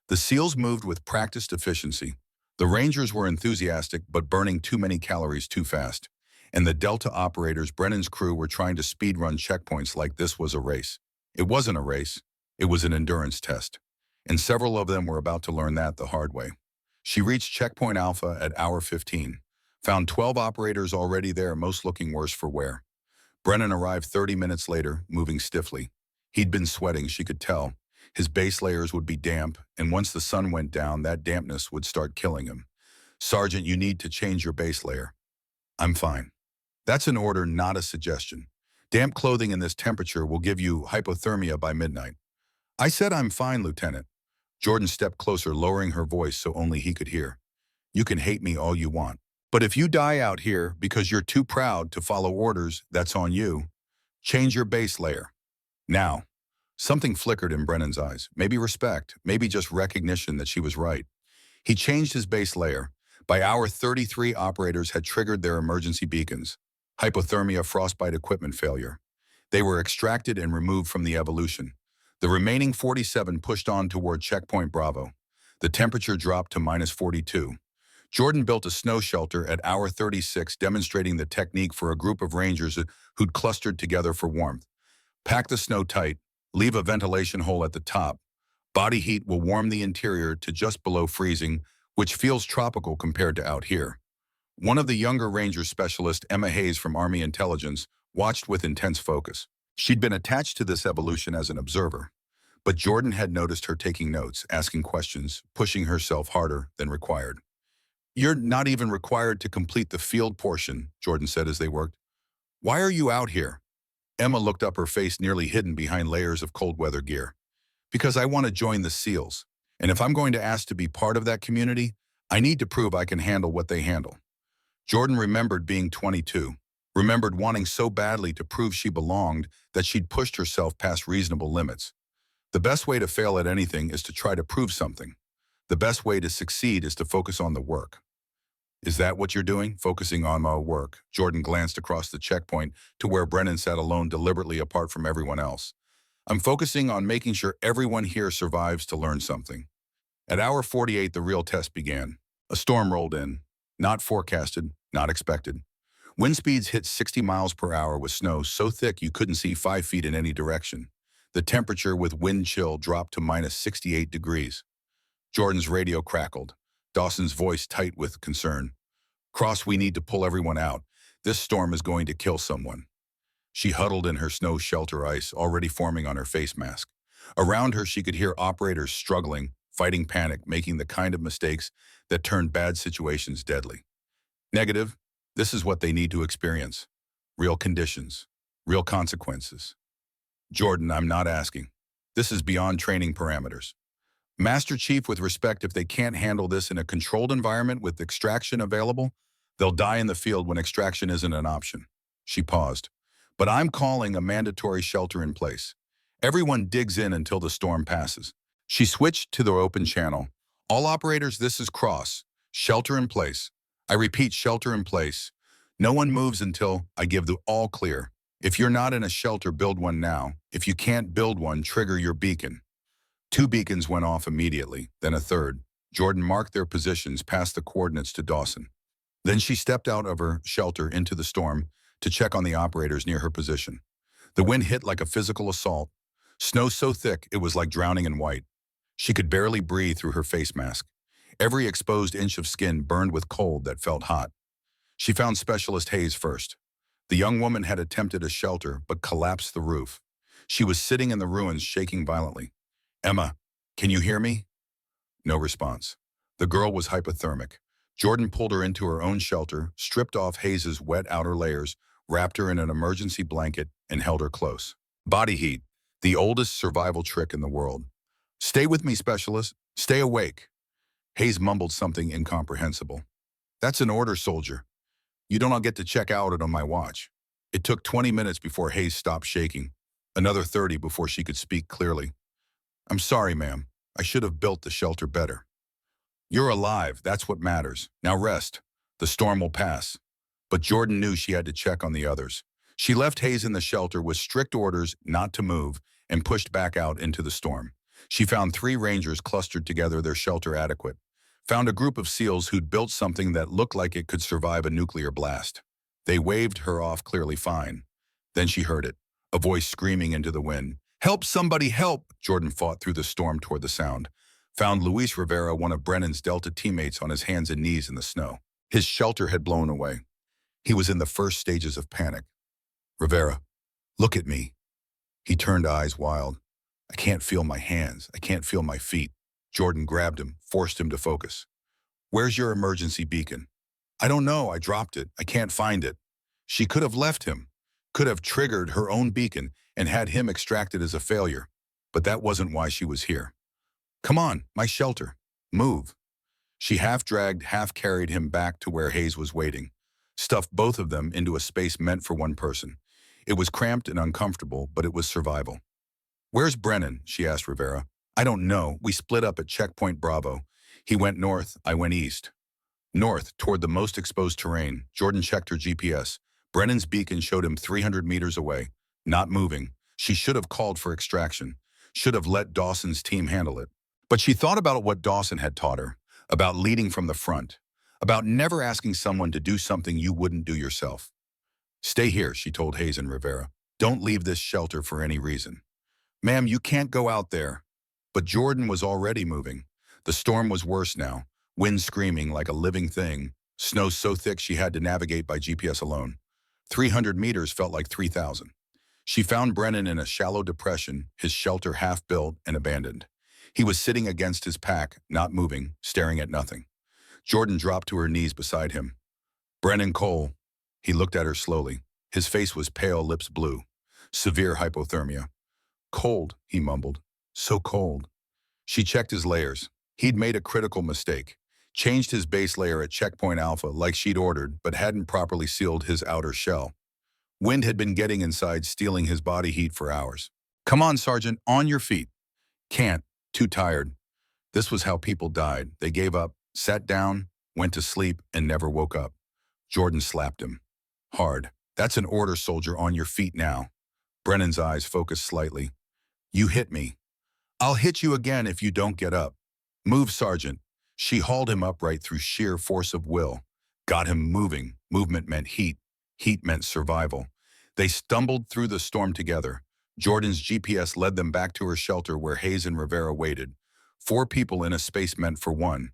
The SEALs moved with practiced efficiency. The Rangers were enthusiastic, but burning too many calories too fast. And the Delta operators, Brennan's crew, were trying to speedrun checkpoints like this was a race. It wasn't a race. It was an endurance test. And several of them were about to learn that the hard way. She reached checkpoint Alpha at hour 15. Found 12 operators already there, most looking worse for wear. Brennan arrived 30 minutes later, moving stiffly. He'd been sweating, she could tell. His base layers would be damp, and once the sun went down, that dampness would start killing him. Sergeant, you need to change your base layer. I'm fine. That's an order, not a suggestion. Damp clothing in this temperature will give you hypothermia by midnight. I said I'm fine, Lieutenant. Jordan stepped closer, lowering her voice so only he could hear. You can hate me all you want. But if you die out here because you're too proud to follow orders, that's on you. Change your base layer. Now. Something flickered in Brennan's eyes. Maybe respect, maybe just recognition that she was right. He changed his base layer. By hour 33, operators had triggered their emergency beacons. Hypothermia, frostbite, equipment failure. They were extracted and removed from the evolution. The remaining 47 pushed on toward checkpoint Bravo. The temperature dropped to -42. Jordan built a snow shelter at hour 36, demonstrating the technique for a group of Rangers who'd clustered together for warmth. Pack the snow tight. Leave a ventilation hole at the top. Body heat will warm the interior to just below freezing, which feels tropical compared to out here. One of the younger Ranger specialists, Emma Hayes from Army Intelligence, watched with intense focus. She'd been attached to this evolution as an observer, but Jordan had noticed her taking notes, asking questions, pushing herself harder than required. You're not even required to complete the field portion, Jordan said as they worked. Why are you out here? Emma looked up, her face nearly hidden behind layers of cold weather gear. Because I want to join the SEALs. And if I'm going to ask to be part of that community, I need to prove I can handle what they handle. Jordan remembered being 22, remembered wanting so badly to prove she belonged that she'd pushed herself past reasonable limits. The best way to fail at anything is to try to prove something. The best way to succeed is to focus on the work. Is that what you're doing? Focusing on my work. Jordan glanced across the checkpoint to where Brennan sat alone, deliberately apart from everyone else. I'm focusing on making sure everyone here survives to learn something. At hour 48, the real test began. A storm rolled in. Not forecasted, not expected. Wind speeds hit 60 miles per hour with snow so thick you couldn't see 5 feet in any direction. The temperature with wind chill dropped to -68 degrees. Jordan's radio crackled. Dawson's voice tight with concern. Cross, we need to pull everyone out. This storm is going to kill someone. She huddled in her snow shelter, ice already forming on her face mask. Around her, she could hear operators struggling, fighting panic, making the kind of mistakes that turn bad situations deadly. Negative, this is what they need to experience. Real conditions, real consequences. Jordan, I'm not asking. This is beyond training parameters. Master Chief, with respect, if they can't handle this in a controlled environment with extraction available, they'll die in the field when extraction isn't an option. She paused. But I'm calling a mandatory shelter in place. Everyone digs in until the storm passes. She switched to the open channel. All operators, this is Cross. Shelter in place. I repeat, shelter in place. No one moves until I give the all clear. If you're not in a shelter, build one now. If you can't build one, trigger your beacon. 2 beacons went off immediately, then a third. Jordan marked their positions, passed the coordinates to Dawson. Then she stepped out of her shelter into the storm to check on the operators near her position. The wind hit like a physical assault. Snow so thick it was like drowning in white. She could barely breathe through her face mask. Every exposed inch of skin burned with cold that felt hot. She found Specialist Hayes first. The young woman had attempted a shelter but collapsed the roof. She was sitting in the ruins, shaking violently. "Emma, can you hear me?" No response. The girl was hypothermic. Jordan pulled her into her own shelter, stripped off Hayes's wet outer layers, wrapped her in an emergency blanket, and held her close. Body heat, the oldest survival trick in the world. "Stay with me, Specialist. Stay awake." Hayes mumbled something incomprehensible. "That's an order, soldier. You don't get to check out on my watch." It took 20 minutes before Hayes stopped shaking. Another 30 before she could speak clearly. "I'm sorry, ma'am. I should have built the shelter better." "You're alive. That's what matters. Now rest. The storm will pass." But Jordan knew she had to check on the others. She left Hayes in the shelter with strict orders not to move and pushed back out into the storm. She found 3 rangers clustered together, their shelter adequate. Found a group of SEALs who'd built something that looked like it could survive a nuclear blast. They waved her off clearly fine. Then she heard it, a voice screaming into the wind. "Help, somebody, help!" Jordan fought through the storm toward the sound. Found Luis Rivera, one of Brennan's Delta teammates, on his hands and knees in the snow. His shelter had blown away. He was in the first stages of panic. "Rivera, look at me." He turned, eyes wild. "I can't feel my hands. I can't feel my feet." Jordan grabbed him, forced him to focus. "Where's your emergency beacon?" "I don't know. I dropped it. I can't find it." She could have left him, could have triggered her own beacon and had him extracted as a failure. But that wasn't why she was here. "Come on, my shelter. Move." She half-dragged, half-carried him back to where Hayes was waiting, stuffed both of them into a space meant for one person. It was cramped and uncomfortable, but it was survival. "Where's Brennan?" she asked Rivera. "I don't know. We split up at Checkpoint Bravo. He went north, I went east." North, toward the most exposed terrain. Jordan checked her GPS. Brennan's beacon showed him 300 meters away, not moving. She should have called for extraction, should have let Dawson's team handle it. But she thought about what Dawson had taught her, about leading from the front, about never asking someone to do something you wouldn't do yourself. "Stay here," she told Hayes and Rivera. "Don't leave this shelter for any reason." "Ma'am, you can't go out there." But Jordan was already moving. The storm was worse now, wind screaming like a living thing, snow so thick she had to navigate by GPS alone. 300 meters felt like 3,000. She found Brennan in a shallow depression, his shelter half-built and abandoned. He was sitting against his pack, not moving, staring at nothing. Jordan dropped to her knees beside him. "Brennan Cole." He looked at her slowly. His face was pale, lips blue. Severe hypothermia. "Cold," he mumbled. "So cold." She checked his layers. He'd made a critical mistake. Changed his base layer at Checkpoint Alpha like she'd ordered, but hadn't properly sealed his outer shell. Wind had been getting inside, stealing his body heat for hours. "Come on, Sergeant, on your feet." "Can't. Too tired." This was how people died. They gave up, sat down, went to sleep, and never woke up. Jordan slapped him. Hard. "That's an order, soldier, on your feet now." Brennan's eyes focused slightly. "You hit me. I'll hit you again if you don't get up. Move, Sergeant." She hauled him upright through sheer force of will. Got him moving. Movement meant heat. Heat meant survival. They stumbled through the storm together. Jordan's GPS led them back to her shelter where Hayes and Rivera waited. 4 people in a space meant for one.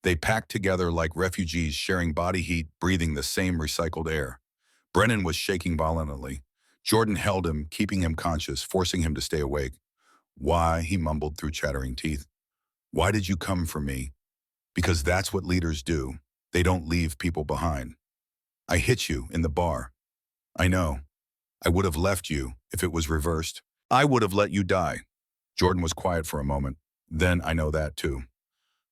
They packed together like refugees, sharing body heat, breathing the same recycled air. Brennan was shaking violently. Jordan held him, keeping him conscious, forcing him to stay awake. "Why?" he mumbled through chattering teeth. "Why did you come for me?" "Because that's what leaders do. They don't leave people behind." "I hit you in the bar." "I know. I would have left you if it was reversed. I would have let you die." Jordan was quiet for a moment. "Then I know that too."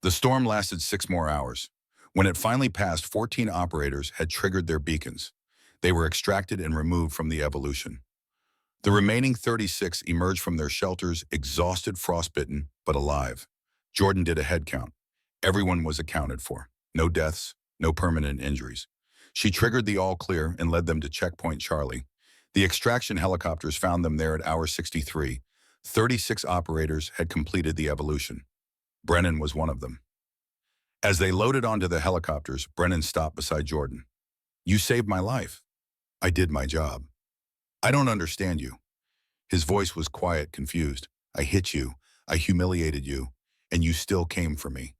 The storm lasted 6 more hours. When it finally passed, 14 operators had triggered their beacons. They were extracted and removed from the evolution. The remaining 36 emerged from their shelters, exhausted, frostbitten, but alive. Jordan did a head count. Everyone was accounted for. No deaths, no permanent injuries. She triggered the all clear and led them to Checkpoint Charlie. The extraction helicopters found them there at hour 63. 36 operators had completed the evolution. Brennan was one of them. As they loaded onto the helicopters, Brennan stopped beside Jordan. "You saved my life." "I did my job." "I don't understand you." His voice was quiet, confused. "I hit you. I humiliated you. And you still came for me."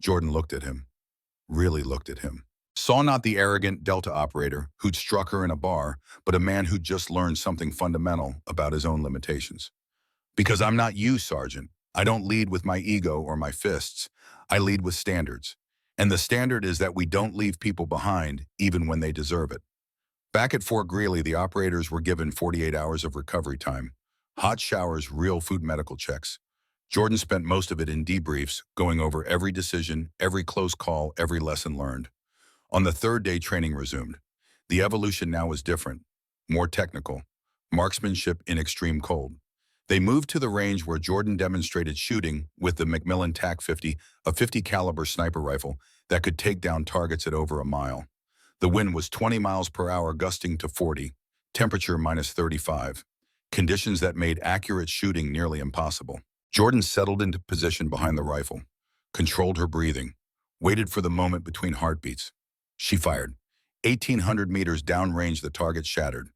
Jordan looked at him, really looked at him. Saw not the arrogant Delta operator who'd struck her in a bar, but a man who'd just learned something fundamental about his own limitations. Because I'm not you, Sergeant. I don't lead with my ego or my fists. I lead with standards. And the standard is that we don't leave people behind, even when they deserve it. Back at Fort Greely, the operators were given 48 hours of recovery time. Hot showers, real food medical checks. Jordan spent most of it in debriefs, going over every decision, every close call, every lesson learned. On the third day, training resumed. The evolution now was different, more technical, marksmanship in extreme cold. They moved to the range where Jordan demonstrated shooting with the Macmillan TAC-50, a 50 caliber sniper rifle that could take down targets at over a mile. The wind was 20 miles per hour, gusting to 40, temperature minus 35, conditions that made accurate shooting nearly impossible. Jordan settled into position behind the rifle, controlled her breathing, waited for the moment between heartbeats. She fired. 1,800 meters downrange, the target shattered.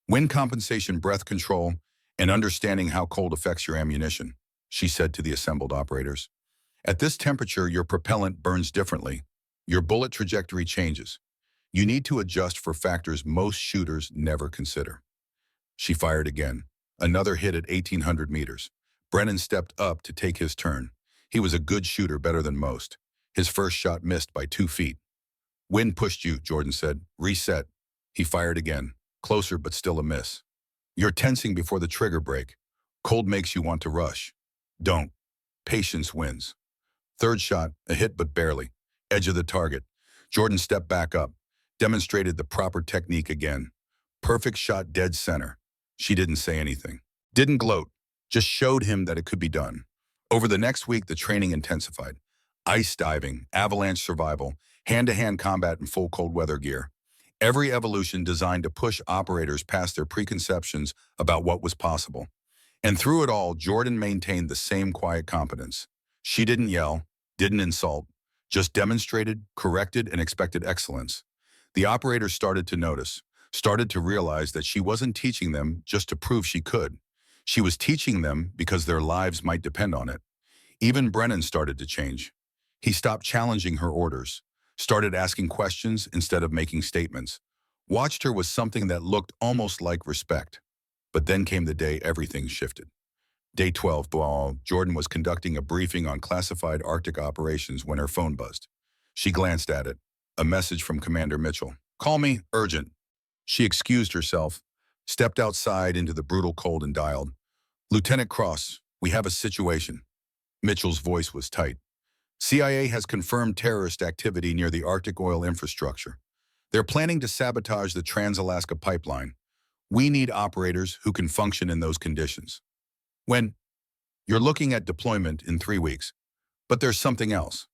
Wind compensation, breath control, and understanding how cold affects your ammunition, she said to the assembled operators. At this temperature, your propellant burns differently. Your bullet trajectory changes. You need to adjust for factors most shooters never consider. She fired again. Another hit at 1,800 meters. Brennan stepped up to take his turn. He was a good shooter, better than most. His first shot missed by 2 feet. Wind pushed you, Jordan said. Reset. He fired again. Closer, but still a miss. You're tensing before the trigger break. Cold makes you want to rush. Don't. Patience wins. Third shot, a hit but barely. Edge of the target. Jordan stepped back up, demonstrated the proper technique again. Perfect shot, dead center. She didn't say anything. Didn't gloat. Just showed him that it could be done. Over the next week, the training intensified. Ice diving, avalanche survival, hand-to-hand combat in full cold weather gear. Every evolution designed to push operators past their preconceptions about what was possible. And through it all, Jordan maintained the same quiet competence. She didn't yell, didn't insult, just demonstrated, corrected, and expected excellence. The operators started to notice, started to realize that she wasn't teaching them just to prove she could. She was teaching them because their lives might depend on it. Even Brennan started to change. He stopped challenging her orders, started asking questions instead of making statements. Watched her with something that looked almost like respect. But then came the day everything shifted. Day 12, Jordan was conducting a briefing on classified Arctic operations when her phone buzzed. She glanced at it. A message from Commander Mitchell. Call me, urgent. She excused herself, stepped outside into the brutal cold and dialed. Lieutenant Cross, we have a situation. Mitchell's voice was tight. CIA has confirmed terrorist activity near the Arctic oil infrastructure. They're planning to sabotage the Trans-Alaska pipeline. We need operators who can function in those conditions. When? You're looking at deployment in 3 weeks. But there's something else.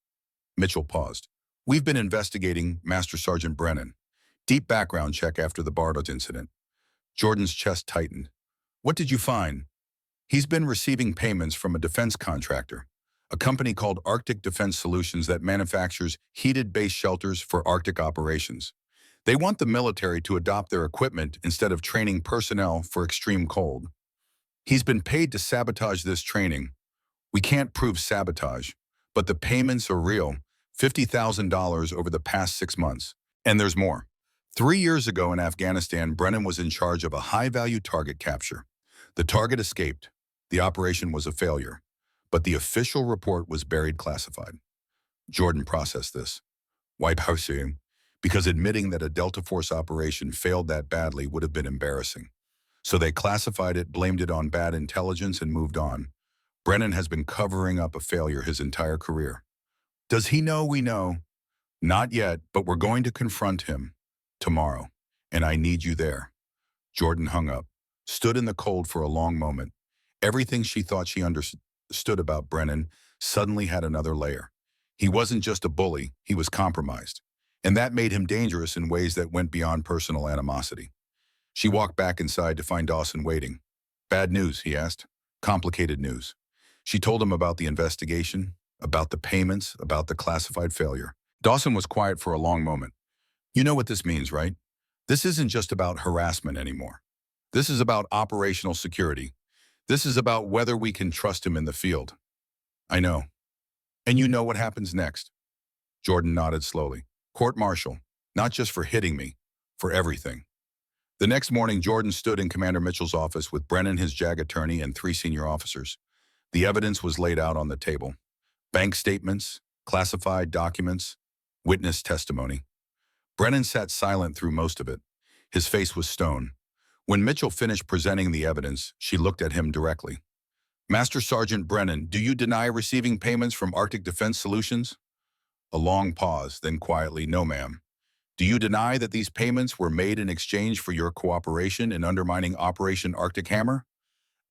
Mitchell paused. We've been investigating Master Sergeant Brennan. Deep background check after the Bardot incident. Jordan's chest tightened. What did you find? He's been receiving payments from a defense contractor, a company called Arctic Defense Solutions that manufactures heated base shelters for Arctic operations. They want the military to adopt their equipment instead of training personnel for extreme cold. He's been paid to sabotage this training. We can't prove sabotage, but the payments are real, $50,000 over the past 6 months. And there's more. 3 years ago in Afghanistan, Brennan was in charge of a high-value target capture. The target escaped. The operation was a failure, but the official report was buried classified. Jordan processed this. Why pursuing? Because admitting that a Delta Force operation failed that badly would have been embarrassing. So they classified it, blamed it on bad intelligence, and moved on. Brennan has been covering up a failure his entire career. Does he know we know? Not yet, but we're going to confront him tomorrow, and I need you there. Jordan hung up, stood in the cold for a long moment. Everything she thought she understood about Brennan suddenly had another layer. He wasn't just a bully, he was compromised. And that made him dangerous in ways that went beyond personal animosity. She walked back inside to find Dawson waiting. Bad news, he asked. Complicated news. She told him about the investigation, about the payments, about the classified failure. Dawson was quiet for a long moment. You know what this means, right? This isn't just about harassment anymore. This is about operational security. This is about whether we can trust him in the field. I know. And you know what happens next. Jordan nodded slowly. Court-martial, not just for hitting me, for everything. The next morning, Jordan stood in Commander Mitchell's office with Brennan, his JAG attorney, and 3 senior officers. The evidence was laid out on the table. Bank statements, classified documents, witness testimony. Brennan sat silent through most of it. His face was stone. When Mitchell finished presenting the evidence, she looked at him directly. Master Sergeant Brennan, do you deny receiving payments from Arctic Defense Solutions? A long pause, then quietly, no, ma'am. Do you deny that these payments were made in exchange for your cooperation in undermining Operation Arctic Hammer?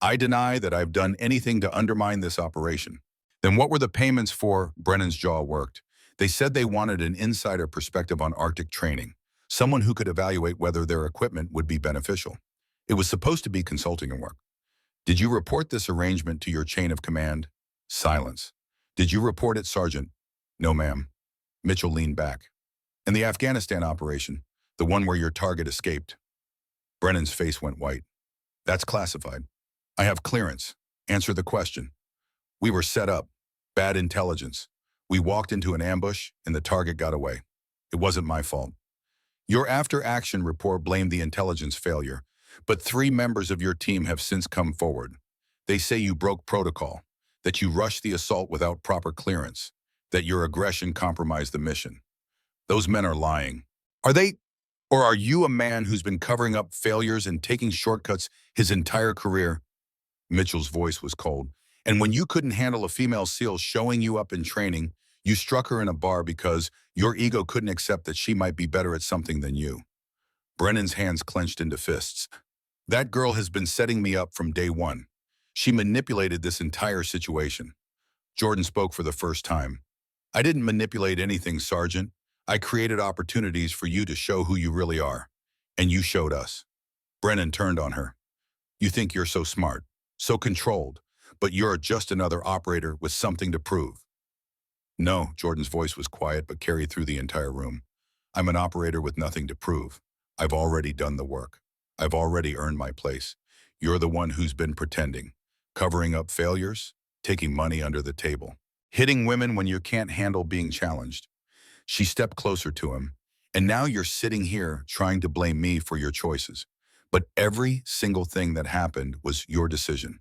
I deny that I've done anything to undermine this operation. Then what were the payments for? Brennan's jaw worked. They said they wanted an insider perspective on Arctic training, someone who could evaluate whether their equipment would be beneficial. It was supposed to be consulting work. Did you report this arrangement to your chain of command? Silence. Did you report it, Sergeant? No, ma'am. Mitchell leaned back. And the Afghanistan operation, the one where your target escaped? Brennan's face went white. That's classified. I have clearance. Answer the question. We were set up. Bad intelligence. We walked into an ambush and the target got away. It wasn't my fault. Your after-action report blamed the intelligence failure, but 3 members of your team have since come forward. They say you broke protocol, that you rushed the assault without proper clearance, that your aggression compromised the mission. Those men are lying. Are they? Or are you a man who's been covering up failures and taking shortcuts his entire career? Mitchell's voice was cold. And when you couldn't handle a female SEAL showing you up in training, you struck her in a bar because your ego couldn't accept that she might be better at something than you. Brennan's hands clenched into fists. That girl has been setting me up from day one. She manipulated this entire situation. Jordan spoke for the first time. I didn't manipulate anything, Sergeant. I created opportunities for you to show who you really are. And you showed us. Brennan turned on her. You think you're so smart, so controlled, but you're just another operator with something to prove. No, Jordan's voice was quiet but carried through the entire room. I'm an operator with nothing to prove. I've already done the work. I've already earned my place. You're the one who's been pretending, covering up failures, taking money under the table, hitting women when you can't handle being challenged. She stepped closer to him, and now you're sitting here trying to blame me for your choices. But every single thing that happened was your decision.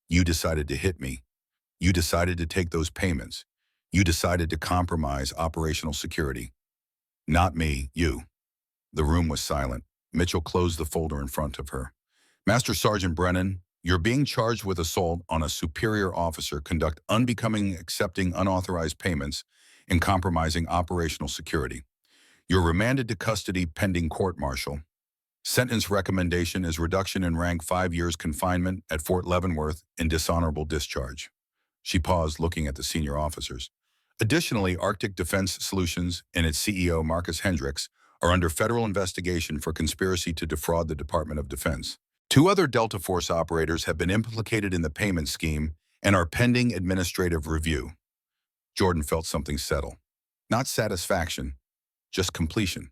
You decided to hit me. You decided to take those payments. You decided to compromise operational security. Not me, you. The room was silent. Mitchell closed the folder in front of her. Master Sergeant Brennan, you're being charged with assault on a superior officer, conduct unbecoming, accepting unauthorized payments, and compromising operational security. You're remanded to custody pending court-martial. Sentence recommendation is reduction in rank 5 years confinement at Fort Leavenworth and dishonorable discharge. She paused, looking at the senior officers. Additionally, Arctic Defense Solutions and its CEO, Marcus Hendricks, are under federal investigation for conspiracy to defraud the Department of Defense. 2 other Delta Force operators have been implicated in the payment scheme and are pending administrative review. Jordan felt something settle. Not satisfaction, just completion.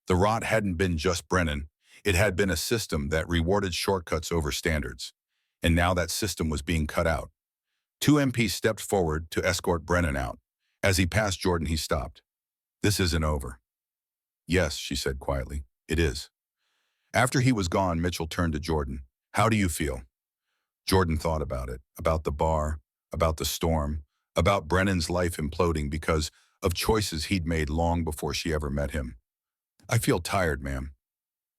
The rot hadn't been just Brennan. It had been a system that rewarded shortcuts over standards. And now that system was being cut out. 2 MPs stepped forward to escort Brennan out. As he passed Jordan, he stopped. This isn't over. Yes, she said quietly, it is. After he was gone, Mitchell turned to Jordan. How do you feel? Jordan thought about it, about the bar, about the storm, about Brennan's life imploding because of choices he'd made long before she ever met him. I feel tired, ma'am.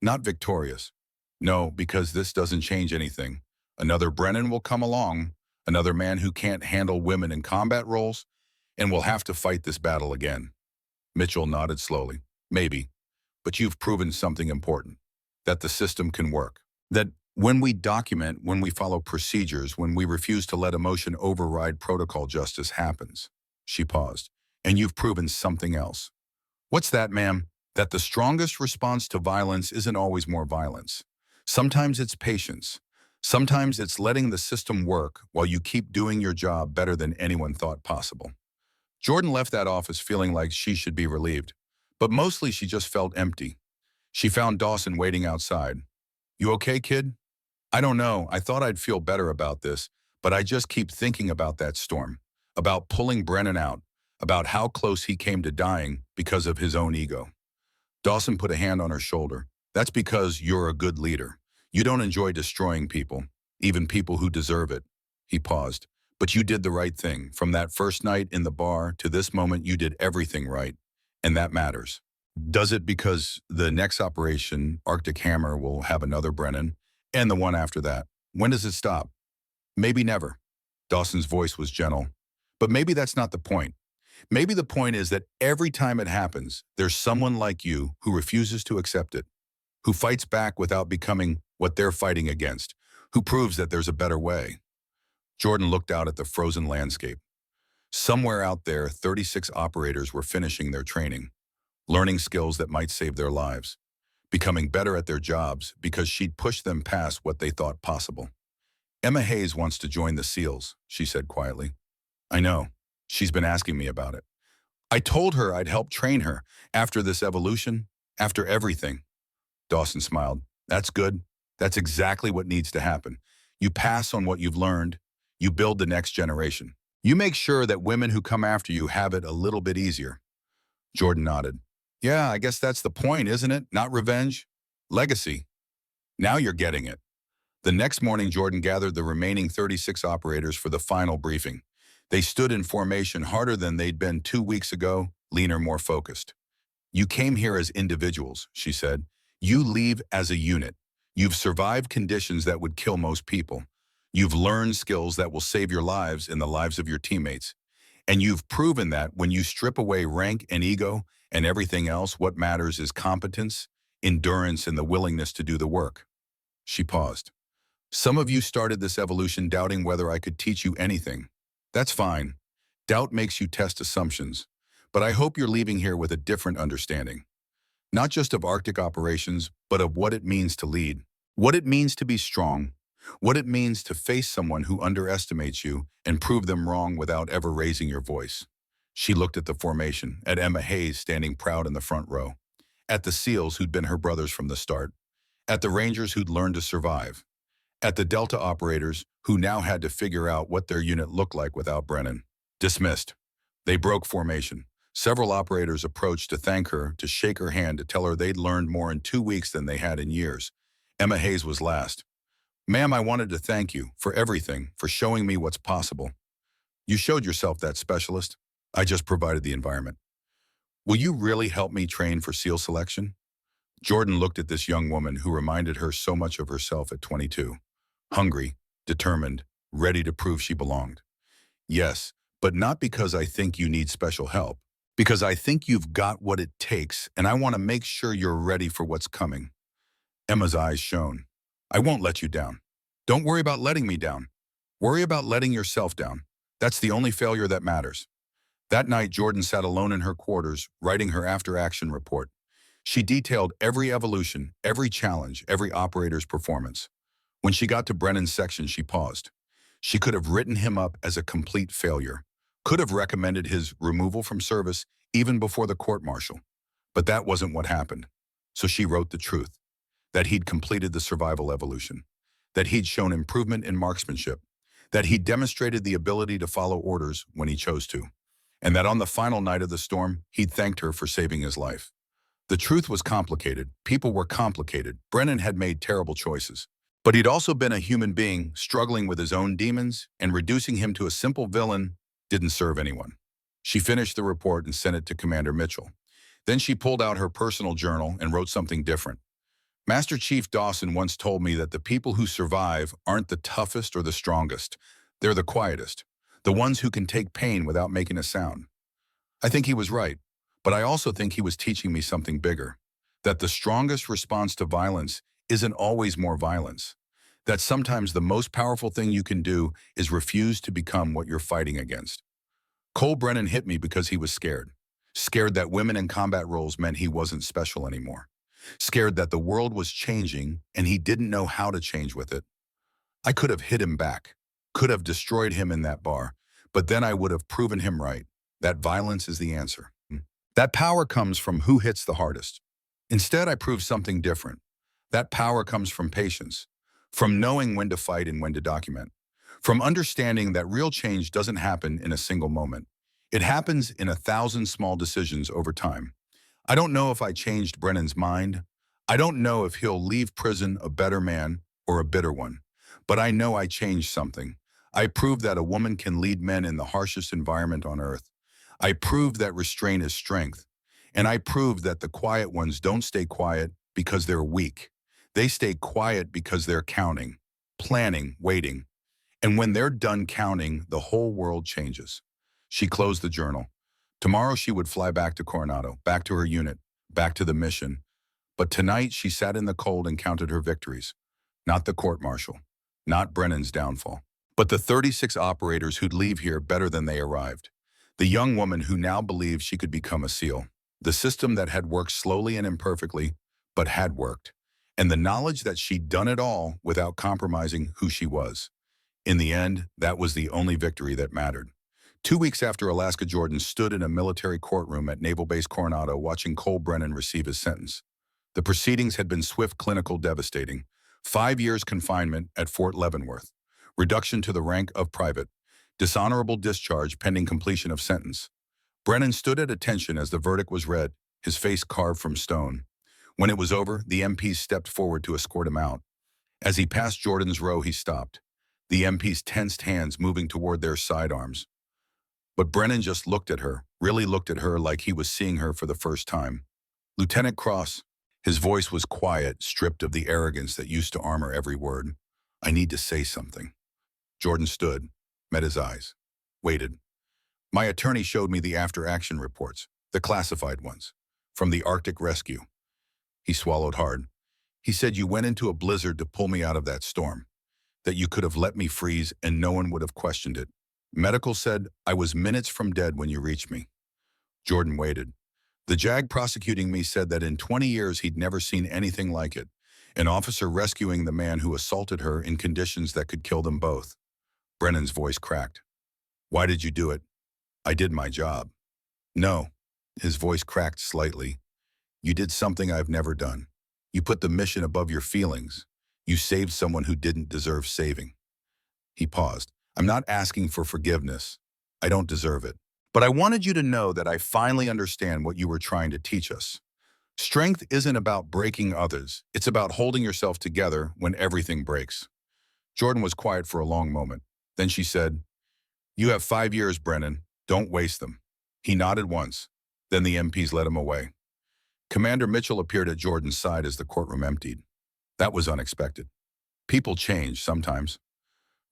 Not victorious. No, because this doesn't change anything. Another Brennan will come along, another man who can't handle women in combat roles, and we'll have to fight this battle again. Mitchell nodded slowly. Maybe, but you've proven something important, that the system can work. That when we document, when we follow procedures, when we refuse to let emotion override protocol, justice happens. She paused. And you've proven something else. What's that, ma'am? That the strongest response to violence isn't always more violence. Sometimes it's patience. Sometimes it's letting the system work while you keep doing your job better than anyone thought possible. Jordan left that office feeling like she should be relieved, but mostly she just felt empty. She found Dawson waiting outside. You okay, kid? I don't know. I thought I'd feel better about this, but I just keep thinking about that storm, about pulling Brennan out, about how close he came to dying because of his own ego. Dawson put a hand on her shoulder. That's because you're a good leader. You don't enjoy destroying people, even people who deserve it. He paused. But you did the right thing. From that first night in the bar to this moment, you did everything right. And that matters. Does it because the next operation, Arctic Hammer, will have another Brennan, and the one after that? When does it stop? Maybe never. Dawson's voice was gentle. But maybe that's not the point. Maybe the point is that every time it happens, there's someone like you who refuses to accept it, who fights back without becoming what they're fighting against, who proves that there's a better way. Jordan looked out at the frozen landscape. Somewhere out there, 36 operators were finishing their training, learning skills that might save their lives, becoming better at their jobs because she'd pushed them past what they thought possible. Emma Hayes wants to join the SEALs, she said quietly. I know. She's been asking me about it. I told her I'd help train her after this evolution, after everything. Dawson smiled. That's good. That's exactly what needs to happen. You pass on what you've learned. You build the next generation. You make sure that women who come after you have it a little bit easier. Jordan nodded. Yeah, I guess that's the point, isn't it? Not revenge. Legacy. Now you're getting it. The next morning, Jordan gathered the remaining 36 operators for the final briefing. They stood in formation harder than they'd been 2 weeks ago, leaner, more focused. You came here as individuals, she said. You leave as a unit. You've survived conditions that would kill most people. You've learned skills that will save your lives and the lives of your teammates. And you've proven that when you strip away rank and ego and everything else, what matters is competence, endurance, and the willingness to do the work. She paused. Some of you started this evolution doubting whether I could teach you anything. That's fine. Doubt makes you test assumptions. But I hope you're leaving here with a different understanding. Not just of Arctic operations, but of what it means to lead. What it means to be strong. What it means to face someone who underestimates you and prove them wrong without ever raising your voice. She looked at the formation, at Emma Hayes standing proud in the front row, at the SEALs who'd been her brothers from the start, at the Rangers who'd learned to survive, at the Delta operators who now had to figure out what their unit looked like without Brennan. Dismissed. They broke formation. Several operators approached to thank her, to shake her hand, to tell her they'd learned more in 2 weeks than they had in years. Emma Hayes was last. Ma'am, I wanted to thank you for everything, for showing me what's possible. You showed yourself that specialist. I just provided the environment. Will you really help me train for SEAL selection? Jordan looked at this young woman who reminded her so much of herself at 22. Hungry, determined, ready to prove she belonged. Yes, but not because I think you need special help. Because I think you've got what it takes, and I want to make sure you're ready for what's coming. Emma's eyes shone. I won't let you down. Don't worry about letting me down. Worry about letting yourself down. That's the only failure that matters. That night, Jordan sat alone in her quarters, writing her after-action report. She detailed every evolution, every challenge, every operator's performance. When she got to Brennan's section, she paused. She could have written him up as a complete failure, could have recommended his removal from service even before the court-martial. But that wasn't what happened. So she wrote the truth, that he'd completed the survival evolution, that he'd shown improvement in marksmanship, that he'd demonstrated the ability to follow orders when he chose to, and that on the final night of the storm, he'd thanked her for saving his life. The truth was complicated. People were complicated. Brennan had made terrible choices. But he'd also been a human being struggling with his own demons, and reducing him to a simple villain didn't serve anyone. She finished the report and sent it to Commander Mitchell. Then she pulled out her personal journal and wrote something different. Master Chief Dawson once told me that the people who survive aren't the toughest or the strongest. They're the quietest, the ones who can take pain without making a sound. I think he was right, but I also think he was teaching me something bigger, that the strongest response to violence isn't always more violence, that sometimes the most powerful thing you can do is refuse to become what you're fighting against. Cole Brennan hit me because he was scared. Scared that women in combat roles meant he wasn't special anymore. Scared that the world was changing and he didn't know how to change with it. I could have hit him back, could have destroyed him in that bar, but then I would have proven him right, that violence is the answer. That power comes from who hits the hardest. Instead, I proved something different. That power comes from patience, from knowing when to fight and when to document, from understanding that real change doesn't happen in a single moment. It happens in 1,000 small decisions over time. I don't know if I changed Brennan's mind. I don't know if he'll leave prison a better man or a bitter one. But I know I changed something. I proved that a woman can lead men in the harshest environment on earth. I proved that restraint is strength. And I proved that the quiet ones don't stay quiet because they're weak. They stay quiet because they're counting, planning, waiting. And when they're done counting, the whole world changes. She closed the journal. Tomorrow she would fly back to Coronado, back to her unit, back to the mission. But tonight she sat in the cold and counted her victories. Not the court-martial, not Brennan's downfall, but the 36 operators who'd leave here better than they arrived. The young woman who now believed she could become a SEAL. The system that had worked slowly and imperfectly, but had worked. And the knowledge that she'd done it all without compromising who she was. In the end, that was the only victory that mattered. 2 weeks after Alaska Jordan stood in a military courtroom at Naval Base Coronado watching Cole Brennan receive his sentence. The proceedings had been swift, clinical, devastating. 5 years confinement at Fort Leavenworth. Reduction to the rank of private. Dishonorable discharge pending completion of sentence. Brennan stood at attention as the verdict was read, his face carved from stone. When it was over, the MPs stepped forward to escort him out. As he passed Jordan's row, he stopped, the MP's tensed hands moving toward their sidearms. But Brennan just looked at her, really looked at her like he was seeing her for the first time. Lieutenant Cross, his voice was quiet, stripped of the arrogance that used to armor every word. I need to say something. Jordan stood, met his eyes, waited. My attorney showed me the after-action reports, the classified ones, from the Arctic rescue. He swallowed hard. He said you went into a blizzard to pull me out of that storm, that you could have let me freeze and no one would have questioned it. Medical said I was minutes from dead when you reached me. Jordan waited. The JAG prosecuting me said that in 20 years he'd never seen anything like it. An officer rescuing the man who assaulted her in conditions that could kill them both. Brennan's voice cracked. Why did you do it? I did my job. No. His voice cracked slightly. You did something I've never done. You put the mission above your feelings. You saved someone who didn't deserve saving. He paused. I'm not asking for forgiveness. I don't deserve it. But I wanted you to know that I finally understand what you were trying to teach us. Strength isn't about breaking others. It's about holding yourself together when everything breaks. Jordan was quiet for a long moment. Then she said, You have 5 years, Brennan. Don't waste them. He nodded once. Then the MPs led him away. Commander Mitchell appeared at Jordan's side as the courtroom emptied. That was unexpected. People change sometimes.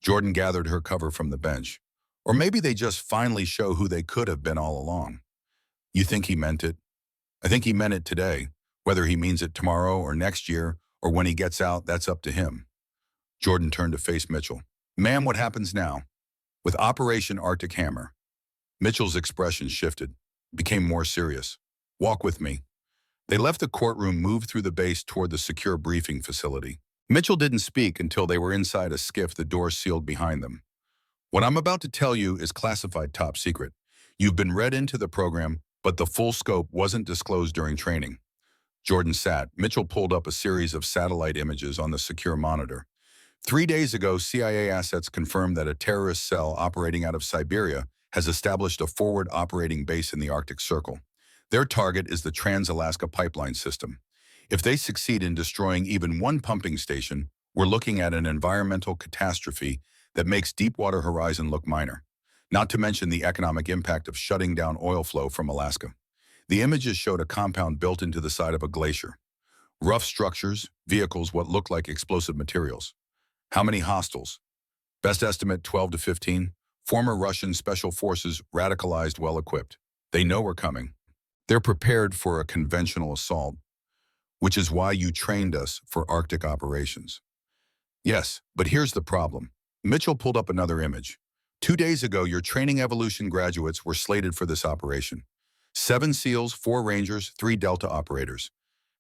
Jordan gathered her cover from the bench. Or maybe they just finally show who they could have been all along. You think he meant it? I think he meant it today. Whether he means it tomorrow or next year or when he gets out, that's up to him. Jordan turned to face Mitchell. Ma'am, what happens now? With Operation Arctic Hammer. Mitchell's expression shifted, became more serious. Walk with me. They left the courtroom, moved through the base toward the secure briefing facility. Mitchell didn't speak until they were inside a skiff, the door sealed behind them. What I'm about to tell you is classified top secret. You've been read into the program, but the full scope wasn't disclosed during training. Jordan sat. Mitchell pulled up a series of satellite images on the secure monitor. 3 days ago, CIA assets confirmed that a terrorist cell operating out of Siberia has established a forward operating base in the Arctic Circle. Their target is the Trans-Alaska Pipeline System. If they succeed in destroying even one pumping station, we're looking at an environmental catastrophe that makes Deepwater Horizon look minor, not to mention the economic impact of shutting down oil flow from Alaska. The images showed a compound built into the side of a glacier. Rough structures, vehicles, what looked like explosive materials. How many hostiles? Best estimate 12 to 15. Former Russian special forces, radicalized, well-equipped. They know we're coming. They're prepared for a conventional assault, which is why you trained us for Arctic operations. Yes, but here's the problem. Mitchell pulled up another image. 2 days ago, your training evolution graduates were slated for this operation. 7 SEALs, 4 Rangers, 3 Delta operators.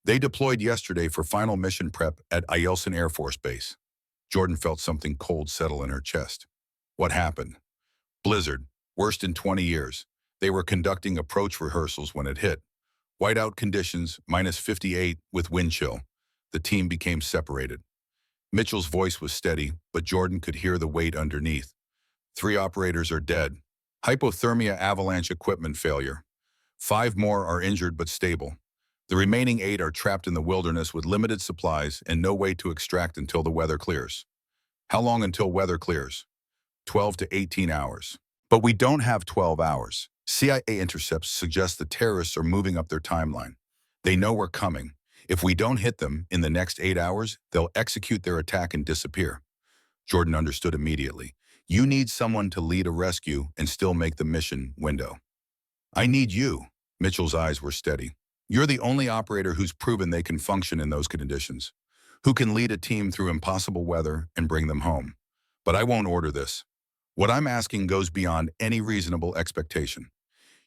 They deployed yesterday for final mission prep at Eielson Air Force Base. Jordan felt something cold settle in her chest. What happened? Blizzard, worst in 20 years. They were conducting approach rehearsals when it hit. Whiteout conditions, -58 with wind chill. The team became separated. Mitchell's voice was steady, but Jordan could hear the weight underneath. 3 operators are dead. Hypothermia avalanche equipment failure. 5 more are injured but stable. The remaining 8 are trapped in the wilderness with limited supplies and no way to extract until the weather clears. How long until weather clears? 12 to 18 hours. But we don't have 12 hours. CIA intercepts suggest the terrorists are moving up their timeline. They know we're coming. If we don't hit them in the next 8 hours, they'll execute their attack and disappear. Jordan understood immediately. You need someone to lead a rescue and still make the mission window. I need you. Mitchell's eyes were steady. You're the only operator who's proven they can function in those conditions, who can lead a team through impossible weather and bring them home. But I won't order this. What I'm asking goes beyond any reasonable expectation.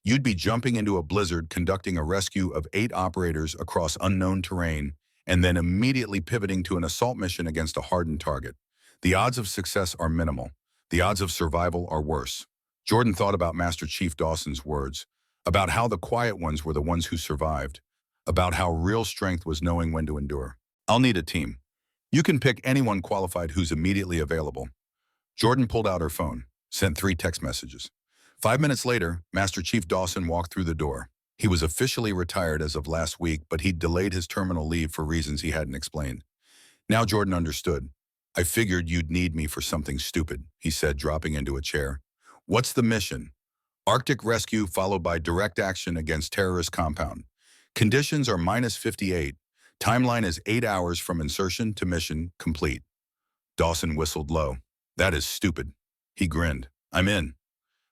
You'd be jumping into a blizzard conducting a rescue of 8 operators across unknown terrain and then immediately pivoting to an assault mission against a hardened target. The odds of success are minimal. The odds of survival are worse. Jordan thought about Master Chief Dawson's words, about how the quiet ones were the ones who survived, about how real strength was knowing when to endure. I'll need a team. You can pick anyone qualified who's immediately available. Jordan pulled out her phone, sent 3 text messages. 5 minutes later, Master Chief Dawson walked through the door. He was officially retired as of last week, but he'd delayed his terminal leave for reasons he hadn't explained. Now Jordan understood. I figured you'd need me for something stupid, he said, dropping into a chair. What's the mission? Arctic rescue followed by direct action against terrorist compound. Conditions are -58. Timeline is 8 hours from insertion to mission complete. Dawson whistled low. That is stupid. He grinned. I'm in.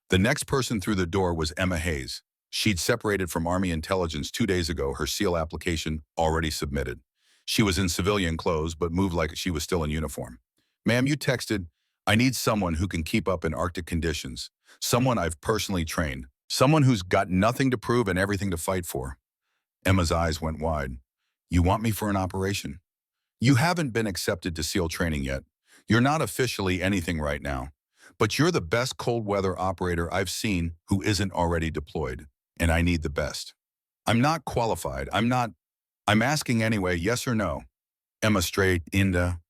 The next person through the door was Emma Hayes. She'd separated from Army intelligence 2 days ago, her SEAL application already submitted. She was in civilian clothes, but moved like she was still in uniform. Ma'am, you texted, I need someone who can keep up in Arctic conditions. Someone I've personally trained. Someone who's got nothing to prove and everything to fight for. Emma's eyes went wide. You want me for an operation? You haven't been accepted to SEAL training yet. You're not officially anything right now, but you're the best cold weather operator I've seen who isn't already deployed, and I need the best. I'm not qualified. I'm asking anyway, yes or no? Emma straight into,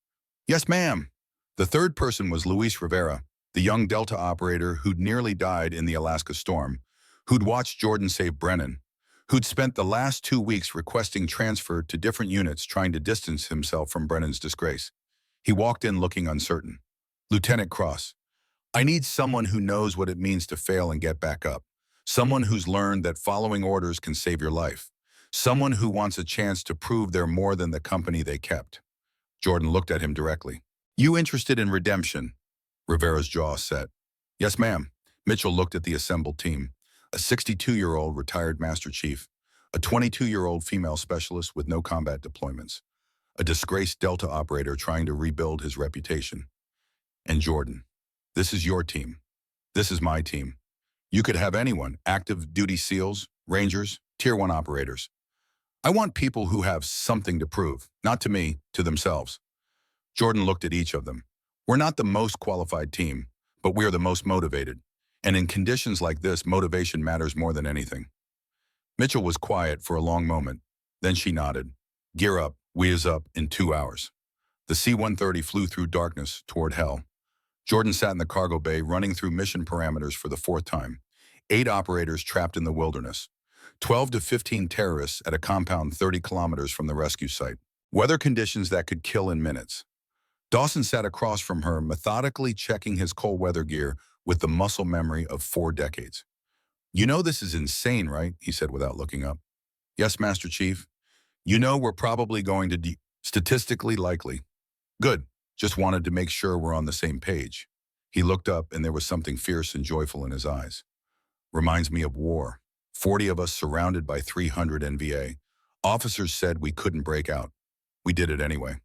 yes, ma'am. The third person was Luis Rivera, the young Delta operator who'd nearly died in the Alaska storm, who'd watched Jordan save Brennan, who'd spent the last 2 weeks requesting transfer to different units trying to distance himself from Brennan's disgrace. He walked in looking uncertain. Lieutenant Cross, I need someone who knows what it means to fail and get back up. Someone who's learned that following orders can save your life. Someone who wants a chance to prove they're more than the company they kept. Jordan looked at him directly. You interested in redemption? Rivera's jaw set. Yes, ma'am. Mitchell looked at the assembled team. A 62-year-old retired Master Chief, a 22-year-old female specialist with no combat deployments, a disgraced Delta operator trying to rebuild his reputation. And Jordan, this is your team. This is my team. You could have anyone, active duty SEALs, Rangers, Tier 1 operators. I want people who have something to prove, not to me, to themselves. Jordan looked at each of them. We're not the most qualified team, but we're the most motivated. And in conditions like this, motivation matters more than anything. Mitchell was quiet for a long moment. Then she nodded. Gear up, we is up in 2 hours. The C-130 flew through darkness toward hell. Jordan sat in the cargo bay, running through mission parameters for the 4th time. 8 operators trapped in the wilderness. 12 to 15 terrorists at a compound 30 kilometers from the rescue site. Weather conditions that could kill in minutes. Dawson sat across from her, methodically checking his cold weather gear with the muscle memory of 4 decades. You know this is insane, right? He said without looking up. Yes, Master Chief. You know we're probably going to statistically likely. Good. Just wanted to make sure we're on the same page. He looked up and there was something fierce and joyful in his eyes. Reminds me of war. 40 of us surrounded by 300 NVA. Officers said we couldn't break out. We did it anyway.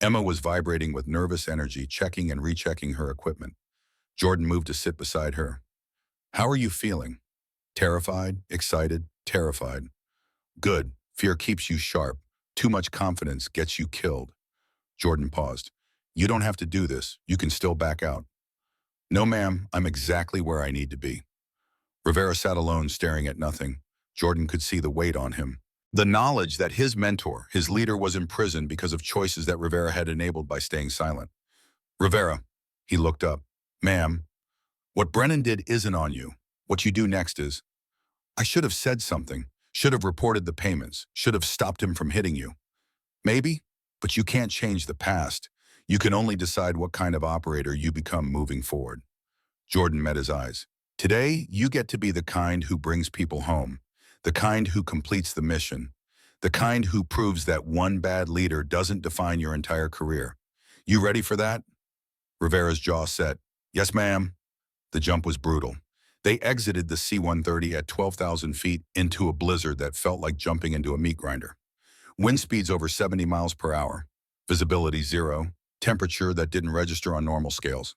Emma was vibrating with nervous energy, checking and rechecking her equipment. Jordan moved to sit beside her. How are you feeling? Terrified, excited, terrified. Good. Fear keeps you sharp. Too much confidence gets you killed. Jordan paused. You don't have to do this. You can still back out. No, ma'am. I'm exactly where I need to be. Rivera sat alone, staring at nothing. Jordan could see the weight on him. The knowledge that his mentor, his leader, was in prison because of choices that Rivera had enabled by staying silent. Rivera, he looked up. Ma'am, what Brennan did isn't on you. What you do next is, I should have said something, should have reported the payments, should have stopped him from hitting you. Maybe, but you can't change the past. You can only decide what kind of operator you become moving forward. Jordan met his eyes. Today, you get to be the kind who brings people home, the kind who completes the mission, the kind who proves that one bad leader doesn't define your entire career. You ready for that? Rivera's jaw set. Yes, ma'am. The jump was brutal. They exited the C-130 at 12,000 feet into a blizzard that felt like jumping into a meat grinder. Wind speeds over 70 miles per hour. Visibility zero. Temperature that didn't register on normal scales.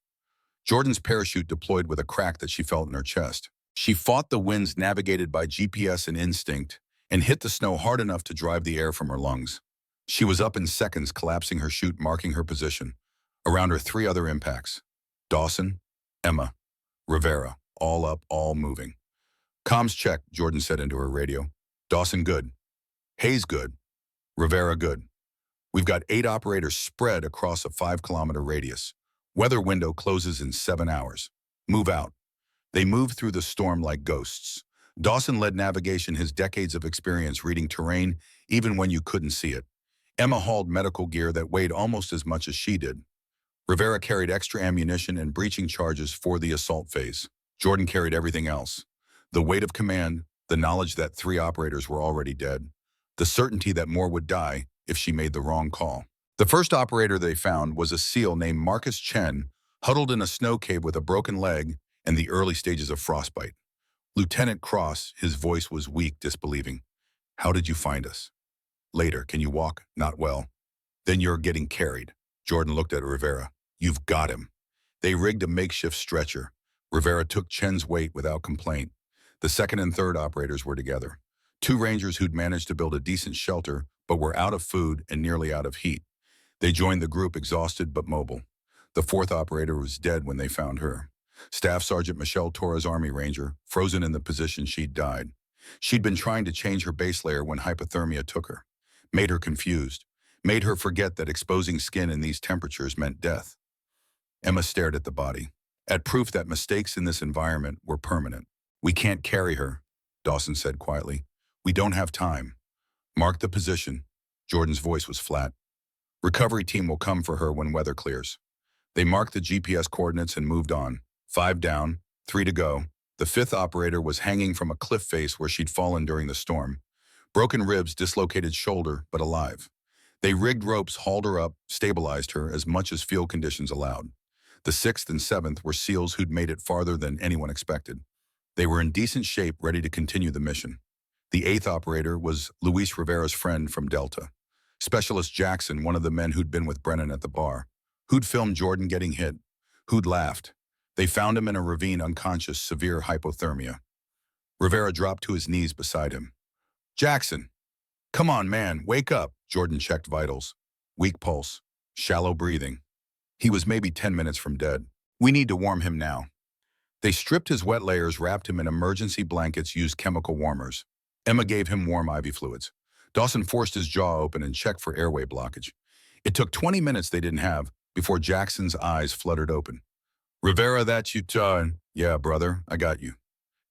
Jordan's parachute deployed with a crack that she felt in her chest. She fought the winds navigated by GPS and instinct and hit the snow hard enough to drive the air from her lungs. She was up in seconds, collapsing her chute, marking her position. Around her, three other impacts. Dawson, Emma, Rivera, all up, all moving. Comms check, Jordan said into her radio. Dawson good. Hayes good. Rivera good. We've got 8 operators spread across a 5-kilometer radius. Weather window closes in 7 hours. Move out. They moved through the storm like ghosts. Dawson led navigation, his decades of experience reading terrain even when you couldn't see it. Emma hauled medical gear that weighed almost as much as she did. Rivera carried extra ammunition and breaching charges for the assault phase. Jordan carried everything else. The weight of command, the knowledge that 3 operators were already dead, the certainty that more would die if she made the wrong call. The first operator they found was a SEAL named Marcus Chen, huddled in a snow cave with a broken leg and the early stages of frostbite. Lieutenant Cross, his voice was weak, disbelieving. How did you find us? Later, can you walk? Not well. Then you're getting carried. Jordan looked at Rivera. You've got him. They rigged a makeshift stretcher. Rivera took Chen's weight without complaint. The second and third operators were together. 2 Rangers who'd managed to build a decent shelter, but were out of food and nearly out of heat. They joined the group exhausted but mobile. The 4th operator was dead when they found her. Staff Sergeant Michelle Torres, Army Ranger, frozen in the position she'd died. She'd been trying to change her base layer when hypothermia took her. Made her confused. Made her forget that exposing skin in these temperatures meant death. Emma stared at the body, at proof that mistakes in this environment were permanent. We can't carry her, Dawson said quietly. We don't have time. Mark the position. Jordan's voice was flat. Recovery team will come for her when weather clears. They marked the GPS coordinates and moved on. 5 down, 3 to go. The 5th operator was hanging from a cliff face where she'd fallen during the storm. Broken ribs, dislocated shoulder, but alive. They rigged ropes, hauled her up, stabilized her as much as field conditions allowed. The 6th and 7th were SEALs who'd made it farther than anyone expected. They were in decent shape, ready to continue the mission. The 8th operator was Luis Rivera's friend from Delta. Specialist Jackson, one of the men who'd been with Brennan at the bar, who'd filmed Jordan getting hit, who'd laughed. They found him in a ravine, unconscious, severe hypothermia. Rivera dropped to his knees beside him. Jackson, come on, man, wake up. Jordan checked vitals. Weak pulse, shallow breathing. He was maybe 10 minutes from dead. We need to warm him now. They stripped his wet layers, wrapped him in emergency blankets, used chemical warmers. Emma gave him warm IV fluids. Dawson forced his jaw open and checked for airway blockage. It took 20 minutes they didn't have before Jackson's eyes fluttered open. Rivera, that's you, Yeah, brother, I got you.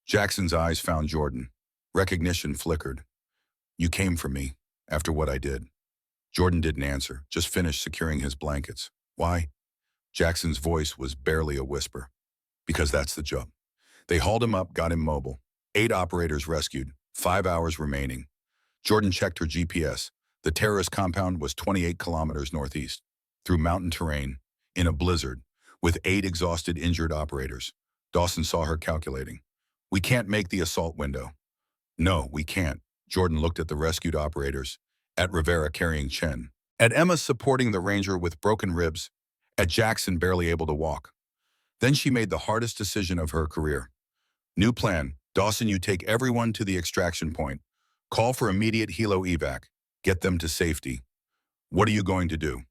Jackson's eyes found Jordan. Recognition flickered. You came for me, after what I did. Jordan didn't answer, just finished securing his blankets. Why? Jackson's voice was barely a whisper. Because that's the job. They hauled him up, got him mobile. 8 operators rescued, 5 hours remaining. Jordan checked her GPS. The terrorist compound was 28 kilometers northeast, through mountain terrain, in a blizzard, with 8 exhausted, injured operators. Dawson saw her calculating. We can't make the assault window. No, we can't. Jordan looked at the rescued operators, at Rivera carrying Chen, at Emma supporting the Ranger with broken ribs, at Jackson barely able to walk. Then she made the hardest decision of her career. New plan. Dawson, you take everyone to the extraction point. Call for immediate helo evac. Get them to safety. What are you going to do?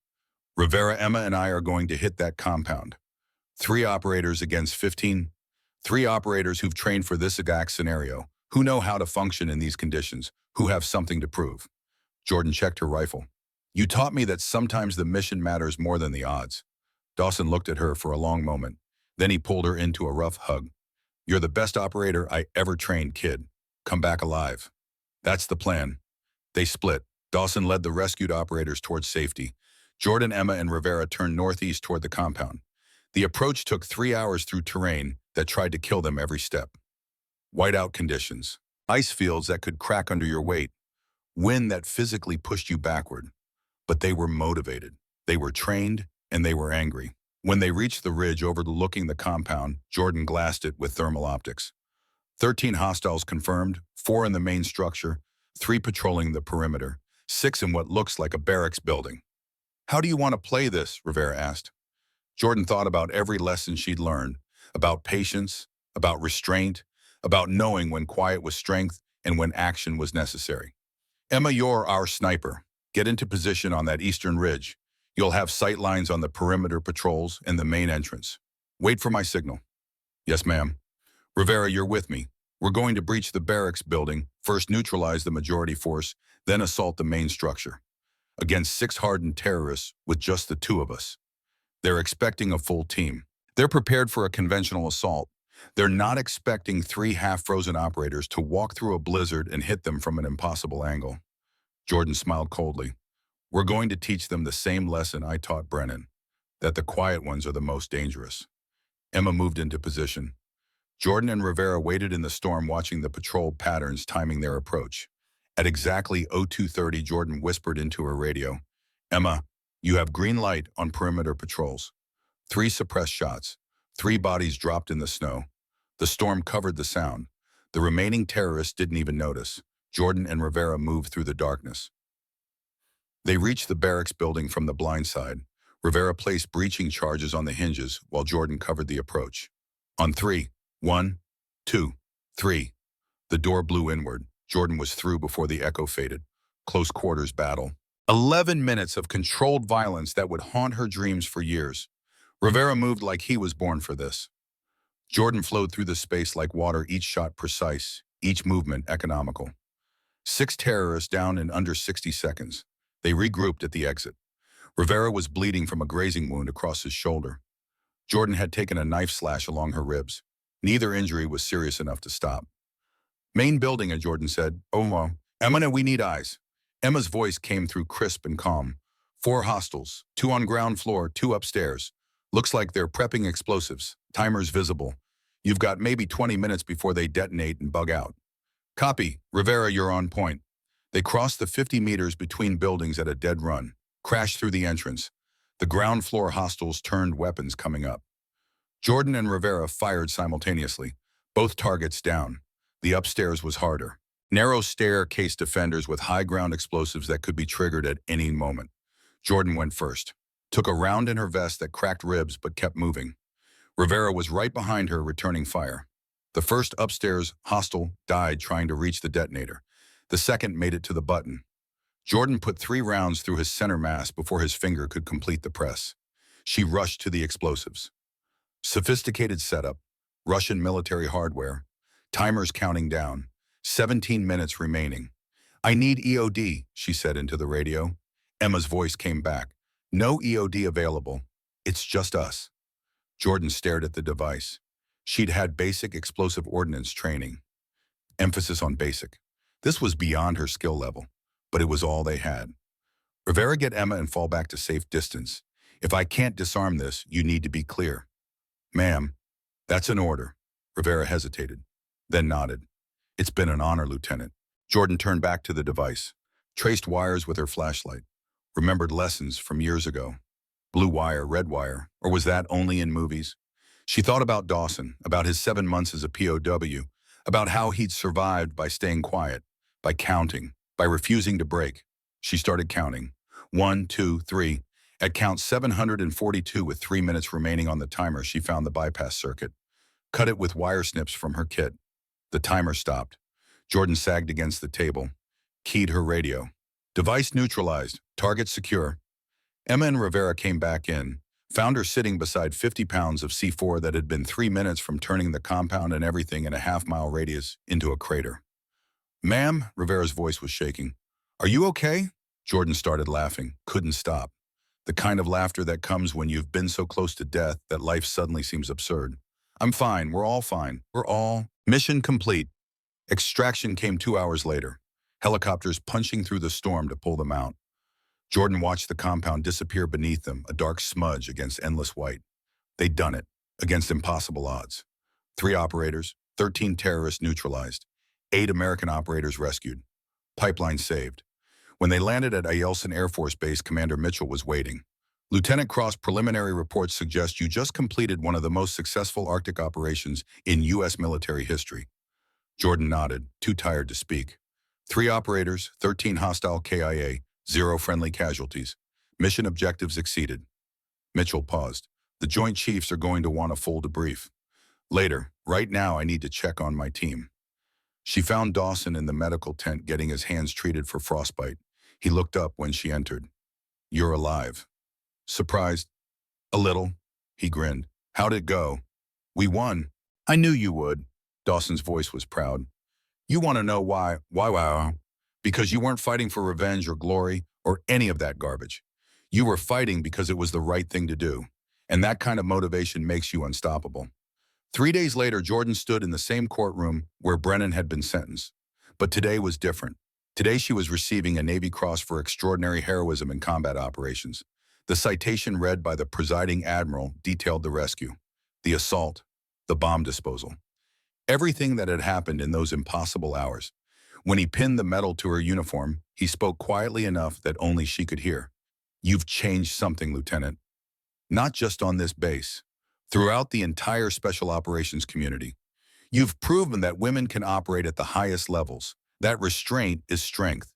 Rivera, Emma, and I are going to hit that compound. 3 operators against 15. 3 operators who've trained for this exact scenario, who know how to function in these conditions, who have something to prove. Jordan checked her rifle. You taught me that sometimes the mission matters more than the odds. Dawson looked at her for a long moment. Then he pulled her into a rough hug. You're the best operator I ever trained, kid. Come back alive. That's the plan. They split. Dawson led the rescued operators towards safety. Jordan, Emma, and Rivera turned northeast toward the compound. The approach took 3 hours through terrain that tried to kill them every step. Whiteout conditions. Ice fields that could crack under your weight. Wind that physically pushed you backward. But they were motivated. They were trained, and they were angry. When they reached the ridge overlooking the compound, Jordan glassed it with thermal optics. 13 hostiles confirmed, 4 in the main structure, 3 patrolling the perimeter, 6 in what looks like a barracks building. How do you want to play this? Rivera asked. Jordan thought about every lesson she'd learned, about patience, about restraint, about knowing when quiet was strength and when action was necessary. Emma, you're our sniper. Get into position on that eastern ridge. You'll have sight lines on the perimeter patrols and the main entrance. Wait for my signal. Yes, ma'am. Rivera, you're with me. We're going to breach the barracks building, first neutralize the majority force, then assault the main structure. Against 6 hardened terrorists with just the 2 of us. They're expecting a full team. They're prepared for a conventional assault. They're not expecting 3 half-frozen operators to walk through a blizzard and hit them from an impossible angle. Jordan smiled coldly. We're going to teach them the same lesson I taught Brennan, that the quiet ones are the most dangerous. Emma moved into position. Jordan and Rivera waited in the storm watching the patrol patterns timing their approach. At exactly 02:30, Jordan whispered into her radio, Emma, you have green light on perimeter patrols. 3 suppressed shots. 3 bodies dropped in the snow. The storm covered the sound. The remaining terrorists didn't even notice. Jordan and Rivera moved through the darkness. They reached the barracks building from the blind side. Rivera placed breaching charges on the hinges while Jordan covered the approach. On 3, 1, 2, 3. The door blew inward. Jordan was through before the echo faded. Close quarters battle. 11 minutes of controlled violence that would haunt her dreams for years. Rivera moved like he was born for this. Jordan flowed through the space like water, each shot precise, each movement economical. 6 terrorists down in under 60 seconds. They regrouped at the exit. Rivera was bleeding from a grazing wound across his shoulder. Jordan had taken a knife slash along her ribs. Neither injury was serious enough to stop. Main building, and Jordan said, oh, well, Emma, we need eyes. Emma's voice came through crisp and calm. 4 hostiles, 2 on ground floor, 2 upstairs. Looks like they're prepping explosives. Timers visible. You've got maybe 20 minutes before they detonate and bug out. Copy. Rivera, you're on point. They crossed the 50 meters between buildings at a dead run, crashed through the entrance. The ground floor hostiles turned weapons coming up. Jordan and Rivera fired simultaneously, both targets down. The upstairs was harder. Narrow staircase defenders with high ground explosives that could be triggered at any moment. Jordan went first. Took a round in her vest that cracked ribs but kept moving. Rivera was right behind her, returning fire. The first upstairs hostile died trying to reach the detonator. The second made it to the button. Jordan put 3 rounds through his center mass before his finger could complete the press. She rushed to the explosives. Sophisticated setup, Russian military hardware, timers counting down, 17 minutes remaining. I need EOD, she said into the radio. Emma's voice came back. No EOD available. It's just us. Jordan stared at the device. She'd had basic explosive ordnance training. Emphasis on basic. This was beyond her skill level, but it was all they had. Rivera, get Emma and fall back to safe distance. If I can't disarm this, you need to be clear. Ma'am, that's an order. Rivera hesitated, then nodded. It's been an honor, Lieutenant. Jordan turned back to the device, traced wires with her flashlight, remembered lessons from years ago. Blue wire, red wire, or was that only in movies? She thought about Dawson, about his 7 months as a POW, about how he'd survived by staying quiet, by counting, by refusing to break. She started counting. 1, 2, 3. At count 742 with 3 minutes remaining on the timer, she found the bypass circuit. Cut it with wire snips from her kit. The timer stopped. Jordan sagged against the table, keyed her radio. Device neutralized. Target secure. Emma and Rivera came back in, found her sitting beside 50 pounds of C4 that had been 3 minutes from turning the compound and everything in a half-mile radius into a crater. Ma'am, Rivera's voice was shaking. Are you okay? Jordan started laughing, couldn't stop. The kind of laughter that comes when you've been so close to death that life suddenly seems absurd. I'm fine. We're all fine. We're all... Mission complete. Extraction came 2 hours later. Helicopters punching through the storm to pull them out. Jordan watched the compound disappear beneath them, a dark smudge against endless white. They'd done it, against impossible odds. 3 operators, 13 terrorists neutralized, 8 American operators rescued, pipeline saved. When they landed at Eielson Air Force Base, Commander Mitchell was waiting. Lieutenant Cross, preliminary reports suggest you just completed one of the most successful Arctic operations in U.S. military history. Jordan nodded, too tired to speak. 3 operators, 13 hostile KIA, 0 friendly casualties. Mission objectives exceeded. Mitchell paused. The Joint Chiefs are going to want a full debrief. Later, right now I need to check on my team. She found Dawson in the medical tent getting his hands treated for frostbite. He looked up when she entered. You're alive. Surprised? A little. He grinned. How'd it go? We won. I knew you would. Dawson's voice was proud. You want to know why? Why? Because you weren't fighting for revenge or glory or any of that garbage. You were fighting because it was the right thing to do. And that kind of motivation makes you unstoppable. 3 days later, Jordan stood in the same courtroom where Brennan had been sentenced. But today was different. Today she was receiving a Navy Cross for extraordinary heroism in combat operations. The citation read by the presiding admiral detailed the rescue, the assault, the bomb disposal. Everything that had happened in those impossible hours. When he pinned the medal to her uniform, he spoke quietly enough that only she could hear. You've changed something, Lieutenant. Not just on this base. Throughout the entire special operations community. You've proven that women can operate at the highest levels, that restraint is strength,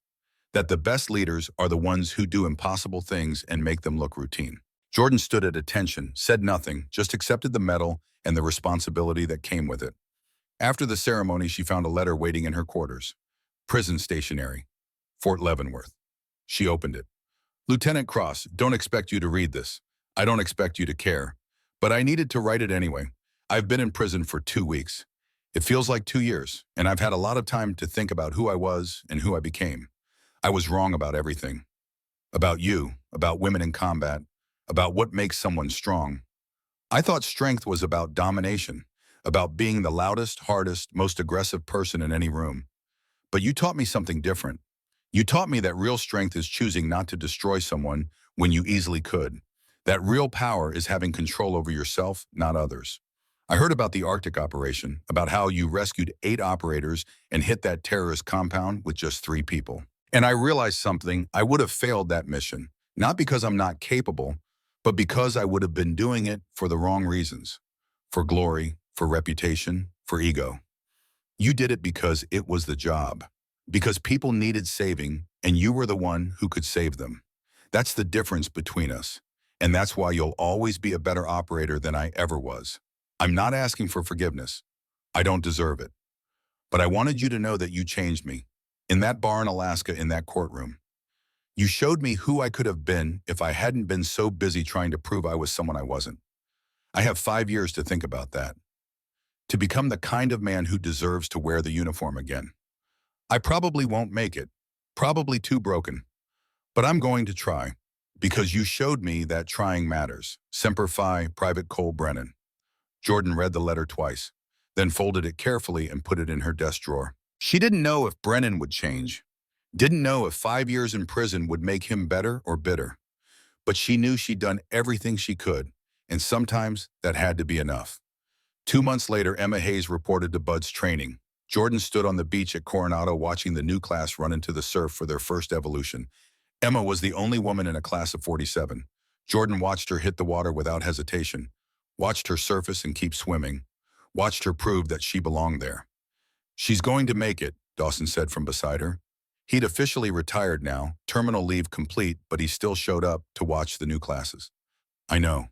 that the best leaders are the ones who do impossible things and make them look routine. Jordan stood at attention, said nothing, just accepted the medal and the responsibility that came with it. After the ceremony, she found a letter waiting in her quarters. Prison stationery. Fort Leavenworth. She opened it. Lieutenant Cross, don't expect you to read this. I don't expect you to care. But I needed to write it anyway. I've been in prison for 2 weeks. It feels like 2 years, and I've had a lot of time to think about who I was and who I became. I was wrong about everything. About you, about women in combat, about what makes someone strong. I thought strength was about domination, about being the loudest, hardest, most aggressive person in any room. But you taught me something different. You taught me that real strength is choosing not to destroy someone when you easily could. That real power is having control over yourself, not others. I heard about the Arctic operation, about how you rescued 8 operators and hit that terrorist compound with just 3 people. And I realized something. I would have failed that mission, not because I'm not capable, but because I would have been doing it for the wrong reasons. For glory, for reputation, for ego. You did it because it was the job. Because people needed saving, and you were the one who could save them. That's the difference between us. And that's why you'll always be a better operator than I ever was. I'm not asking for forgiveness. I don't deserve it. But I wanted you to know that you changed me. In that bar in Alaska, in that courtroom. You showed me who I could have been if I hadn't been so busy trying to prove I was someone I wasn't. I have 5 years to think about that. To become the kind of man who deserves to wear the uniform again. I probably won't make it. Probably too broken. But I'm going to try. Because you showed me that trying matters. Semper Fi, Private Cole Brennan. Jordan read the letter twice, then folded it carefully and put it in her desk drawer. She didn't know if Brennan would change. Didn't know if 5 years in prison would make him better or bitter. But she knew she'd done everything she could, and sometimes that had to be enough. 2 months later, Emma Hayes reported to Bud's training. Jordan stood on the beach at Coronado watching the new class run into the surf for their first evolution. Emma was the only woman in a class of 47. Jordan watched her hit the water without hesitation, watched her surface and keep swimming, watched her prove that she belonged there. She's going to make it, Dawson said from beside her. He'd officially retired now, terminal leave complete, but he still showed up to watch the new classes. I know,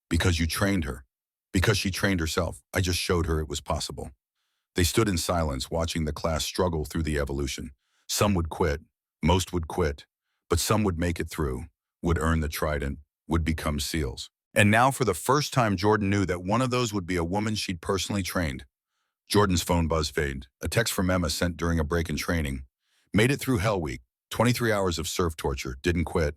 because you trained her. Because she trained herself, I just showed her it was possible. They stood in silence, watching the class struggle through the evolution. Some would quit, most would quit. But some would make it through, would earn the trident, would become SEALs. And now for the first time, Jordan knew that one of those would be a woman she'd personally trained. Jordan's phone buzzed. A text from Emma sent during a break in training. Made it through Hell Week, 23 hours of surf torture, didn't quit.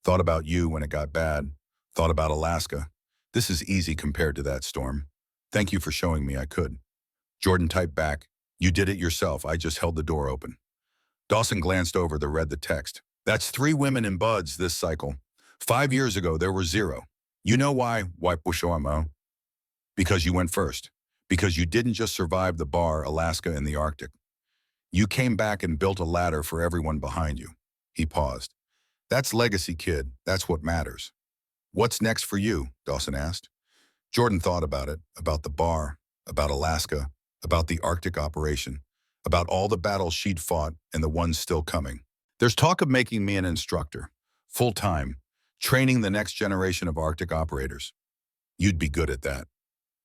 Thought about you when it got bad. Thought about Alaska. This is easy compared to that storm. Thank you for showing me I could. Jordan typed back, you did it yourself, I just held the door open. Dawson glanced over read the text. That's 3 women in buds this cycle. 5 years ago, there were 0. You know why? Why Pushoamo? Because you went first. Because you didn't just survive the bar, Alaska, and the Arctic. You came back and built a ladder for everyone behind you. He paused. That's legacy, kid. That's what matters. What's next for you? Dawson asked. Jordan thought about it, about the bar, about Alaska, about the Arctic operation, about all the battles she'd fought and the ones still coming. There's talk of making me an instructor, full-time, training the next generation of Arctic operators. You'd be good at that.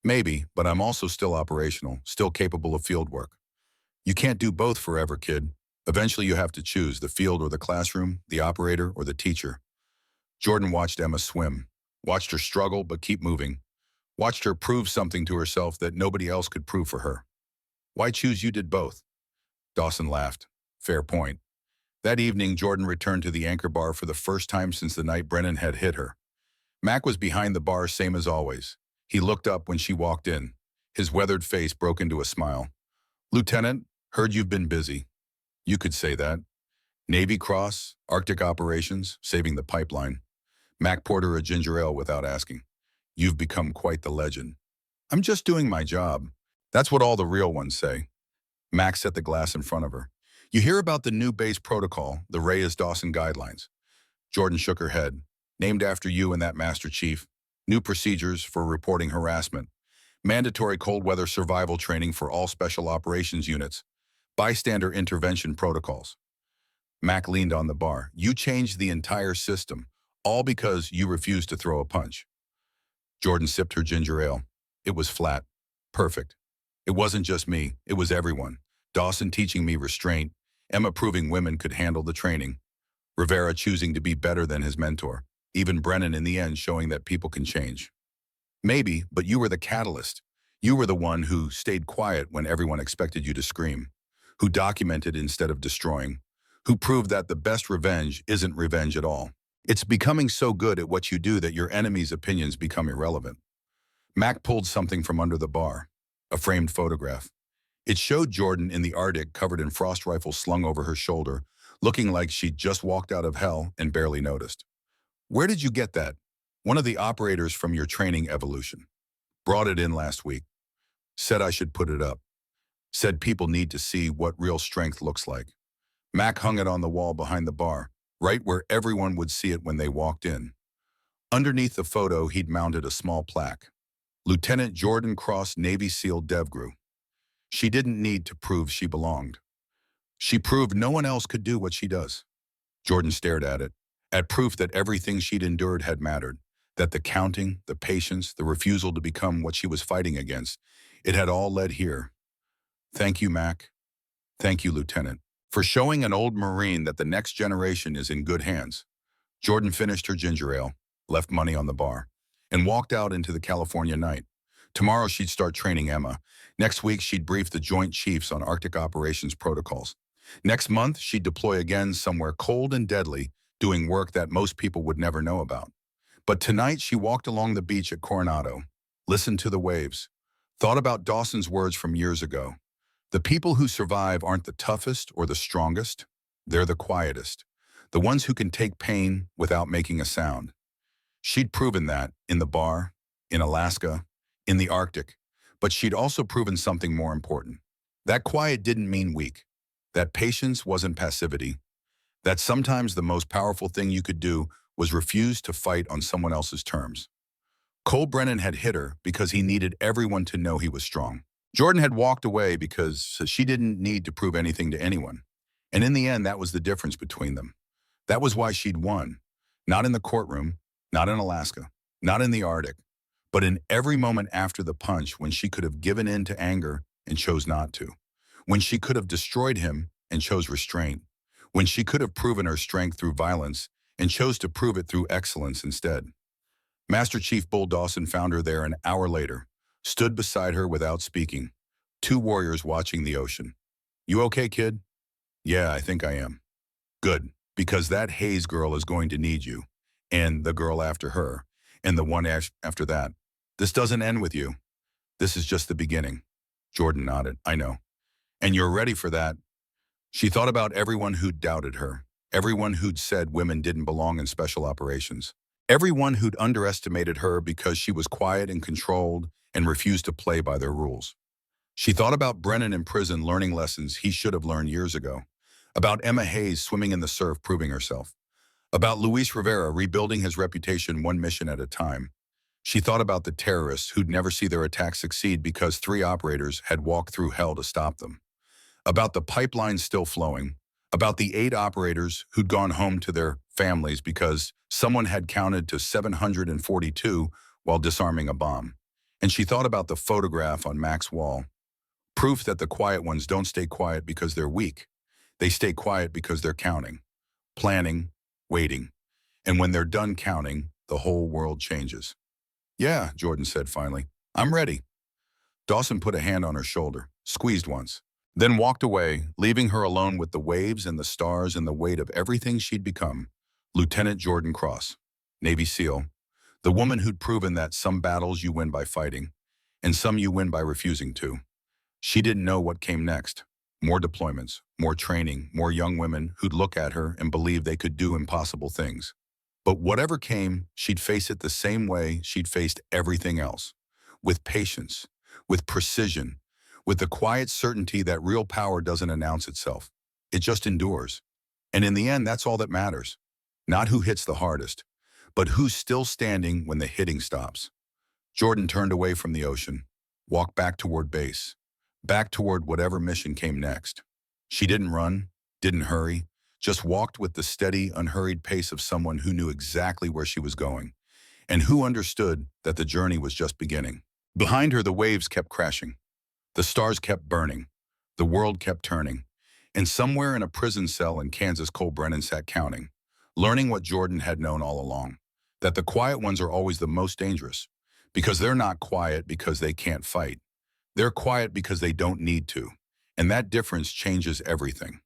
Maybe, but I'm also still operational, still capable of field work. You can't do both forever, kid. Eventually you have to choose the field or the classroom, the operator or the teacher. Jordan watched Emma swim, watched her struggle but keep moving, watched her prove something to herself that nobody else could prove for her. Why choose you did both? Dawson laughed. Fair point. That evening, Jordan returned to the anchor bar for the first time since the night Brennan had hit her. Mac was behind the bar, same as always. He looked up when she walked in. His weathered face broke into a smile. Lieutenant, heard you've been busy. You could say that. Navy Cross, Arctic operations, saving the pipeline. Mac poured her a ginger ale without asking. You've become quite the legend. I'm just doing my job. That's what all the real ones say. Mac set the glass in front of her. You hear about the new base protocol, the Reyes-Dawson guidelines. Jordan shook her head. Named after you and that Master Chief. New procedures for reporting harassment. Mandatory cold weather survival training for all special operations units. Bystander intervention protocols. Mac leaned on the bar. You changed the entire system, all because you refused to throw a punch. Jordan sipped her ginger ale. It was flat. Perfect. It wasn't just me, it was everyone. Dawson teaching me restraint, Emma proving women could handle the training, Rivera choosing to be better than his mentor, even Brennan in the end showing that people can change. Maybe, but you were the catalyst. You were the one who stayed quiet when everyone expected you to scream, who documented instead of destroying, who proved that the best revenge isn't revenge at all. It's becoming so good at what you do that your enemy's opinions become irrelevant. Mac pulled something from under the bar, a framed photograph. It showed Jordan in the Arctic covered in frost rifles slung over her shoulder, looking like she'd just walked out of hell and barely noticed. Where did you get that? One of the operators from your training evolution. Brought it in last week. Said I should put it up. Said people need to see what real strength looks like. Mac hung it on the wall behind the bar, right where everyone would see it when they walked in. Underneath the photo, he'd mounted a small plaque. Lieutenant Jordan Cross, Navy SEAL DevGru. She didn't need to prove she belonged. She proved no one else could do what she does. Jordan stared at it, at proof that everything she'd endured had mattered, that the counting, the patience, the refusal to become what she was fighting against, it had all led here. Thank you, Mac. Thank you, Lieutenant, for showing an old Marine that the next generation is in good hands. Jordan finished her ginger ale, left money on the bar, and walked out into the California night. Tomorrow she'd start training Emma. Next week she'd brief the Joint Chiefs on Arctic operations protocols. Next month she'd deploy again somewhere cold and deadly, doing work that most people would never know about. But tonight she walked along the beach at Coronado, listened to the waves, thought about Dawson's words from years ago. The people who survive aren't the toughest or the strongest, they're the quietest, the ones who can take pain without making a sound. She'd proven that in the bar, in Alaska, in the Arctic, but she'd also proven something more important. That quiet didn't mean weak, that patience wasn't passivity, that sometimes the most powerful thing you could do was refuse to fight on someone else's terms. Cole Brennan had hit her because he needed everyone to know he was strong. Jordan had walked away because she didn't need to prove anything to anyone. And in the end, that was the difference between them. That was why she'd won. Not in the courtroom, not in Alaska, not in the Arctic, but in every moment after the punch when she could have given in to anger and chose not to. When she could have destroyed him and chose restraint. When she could have proven her strength through violence and chose to prove it through excellence instead. Master Chief Bull Dawson found her there an hour later, stood beside her without speaking, 2 warriors watching the ocean. You okay, kid? Yeah, I think I am. Good, because that Hayes girl is going to need you, and the girl after her, and the one after that. This doesn't end with you. This is just the beginning. Jordan nodded. I know. And you're ready for that. She thought about everyone who'd doubted her, everyone who'd said women didn't belong in special operations, everyone who'd underestimated her because she was quiet and controlled and refused to play by their rules. She thought about Brennan in prison learning lessons he should have learned years ago, about Emma Hayes swimming in the surf proving herself, about Luis Rivera rebuilding his reputation one mission at a time. She thought about the terrorists who'd never see their attack succeed because 3 operators had walked through hell to stop them, about the pipeline still flowing, about the 8 operators who'd gone home to their families because someone had counted to 742 while disarming a bomb. And she thought about the photograph on Mac's wall, proof that the quiet ones don't stay quiet because they're weak. They stay quiet because they're counting, planning, waiting. And when they're done counting, the whole world changes. Yeah, Jordan said finally. I'm ready. Dawson put a hand on her shoulder, squeezed once, then walked away, leaving her alone with the waves and the stars and the weight of everything she'd become. Lieutenant Jordan Cross, Navy SEAL, the woman who'd proven that some battles you win by fighting, and some you win by refusing to. She didn't know what came next. More deployments, more training, more young women who'd look at her and believe they could do impossible things. But whatever came, she'd face it the same way she'd faced everything else. With patience, with precision, with the quiet certainty that real power doesn't announce itself. It just endures. And in the end, that's all that matters. Not who hits the hardest, but who's still standing when the hitting stops. Jordan turned away from the ocean, walked back toward base, back toward whatever mission came next. She didn't run, didn't hurry, just walked with the steady, unhurried pace of someone who knew exactly where she was going, and who understood that the journey was just beginning. Behind her, the waves kept crashing. The stars kept burning. The world kept turning. And somewhere in a prison cell in Kansas, Cole Brennan sat counting, learning what Jordan had known all along, that the quiet ones are always the most dangerous, because they're not quiet because they can't fight. They're quiet because they don't need to. And that difference changes everything.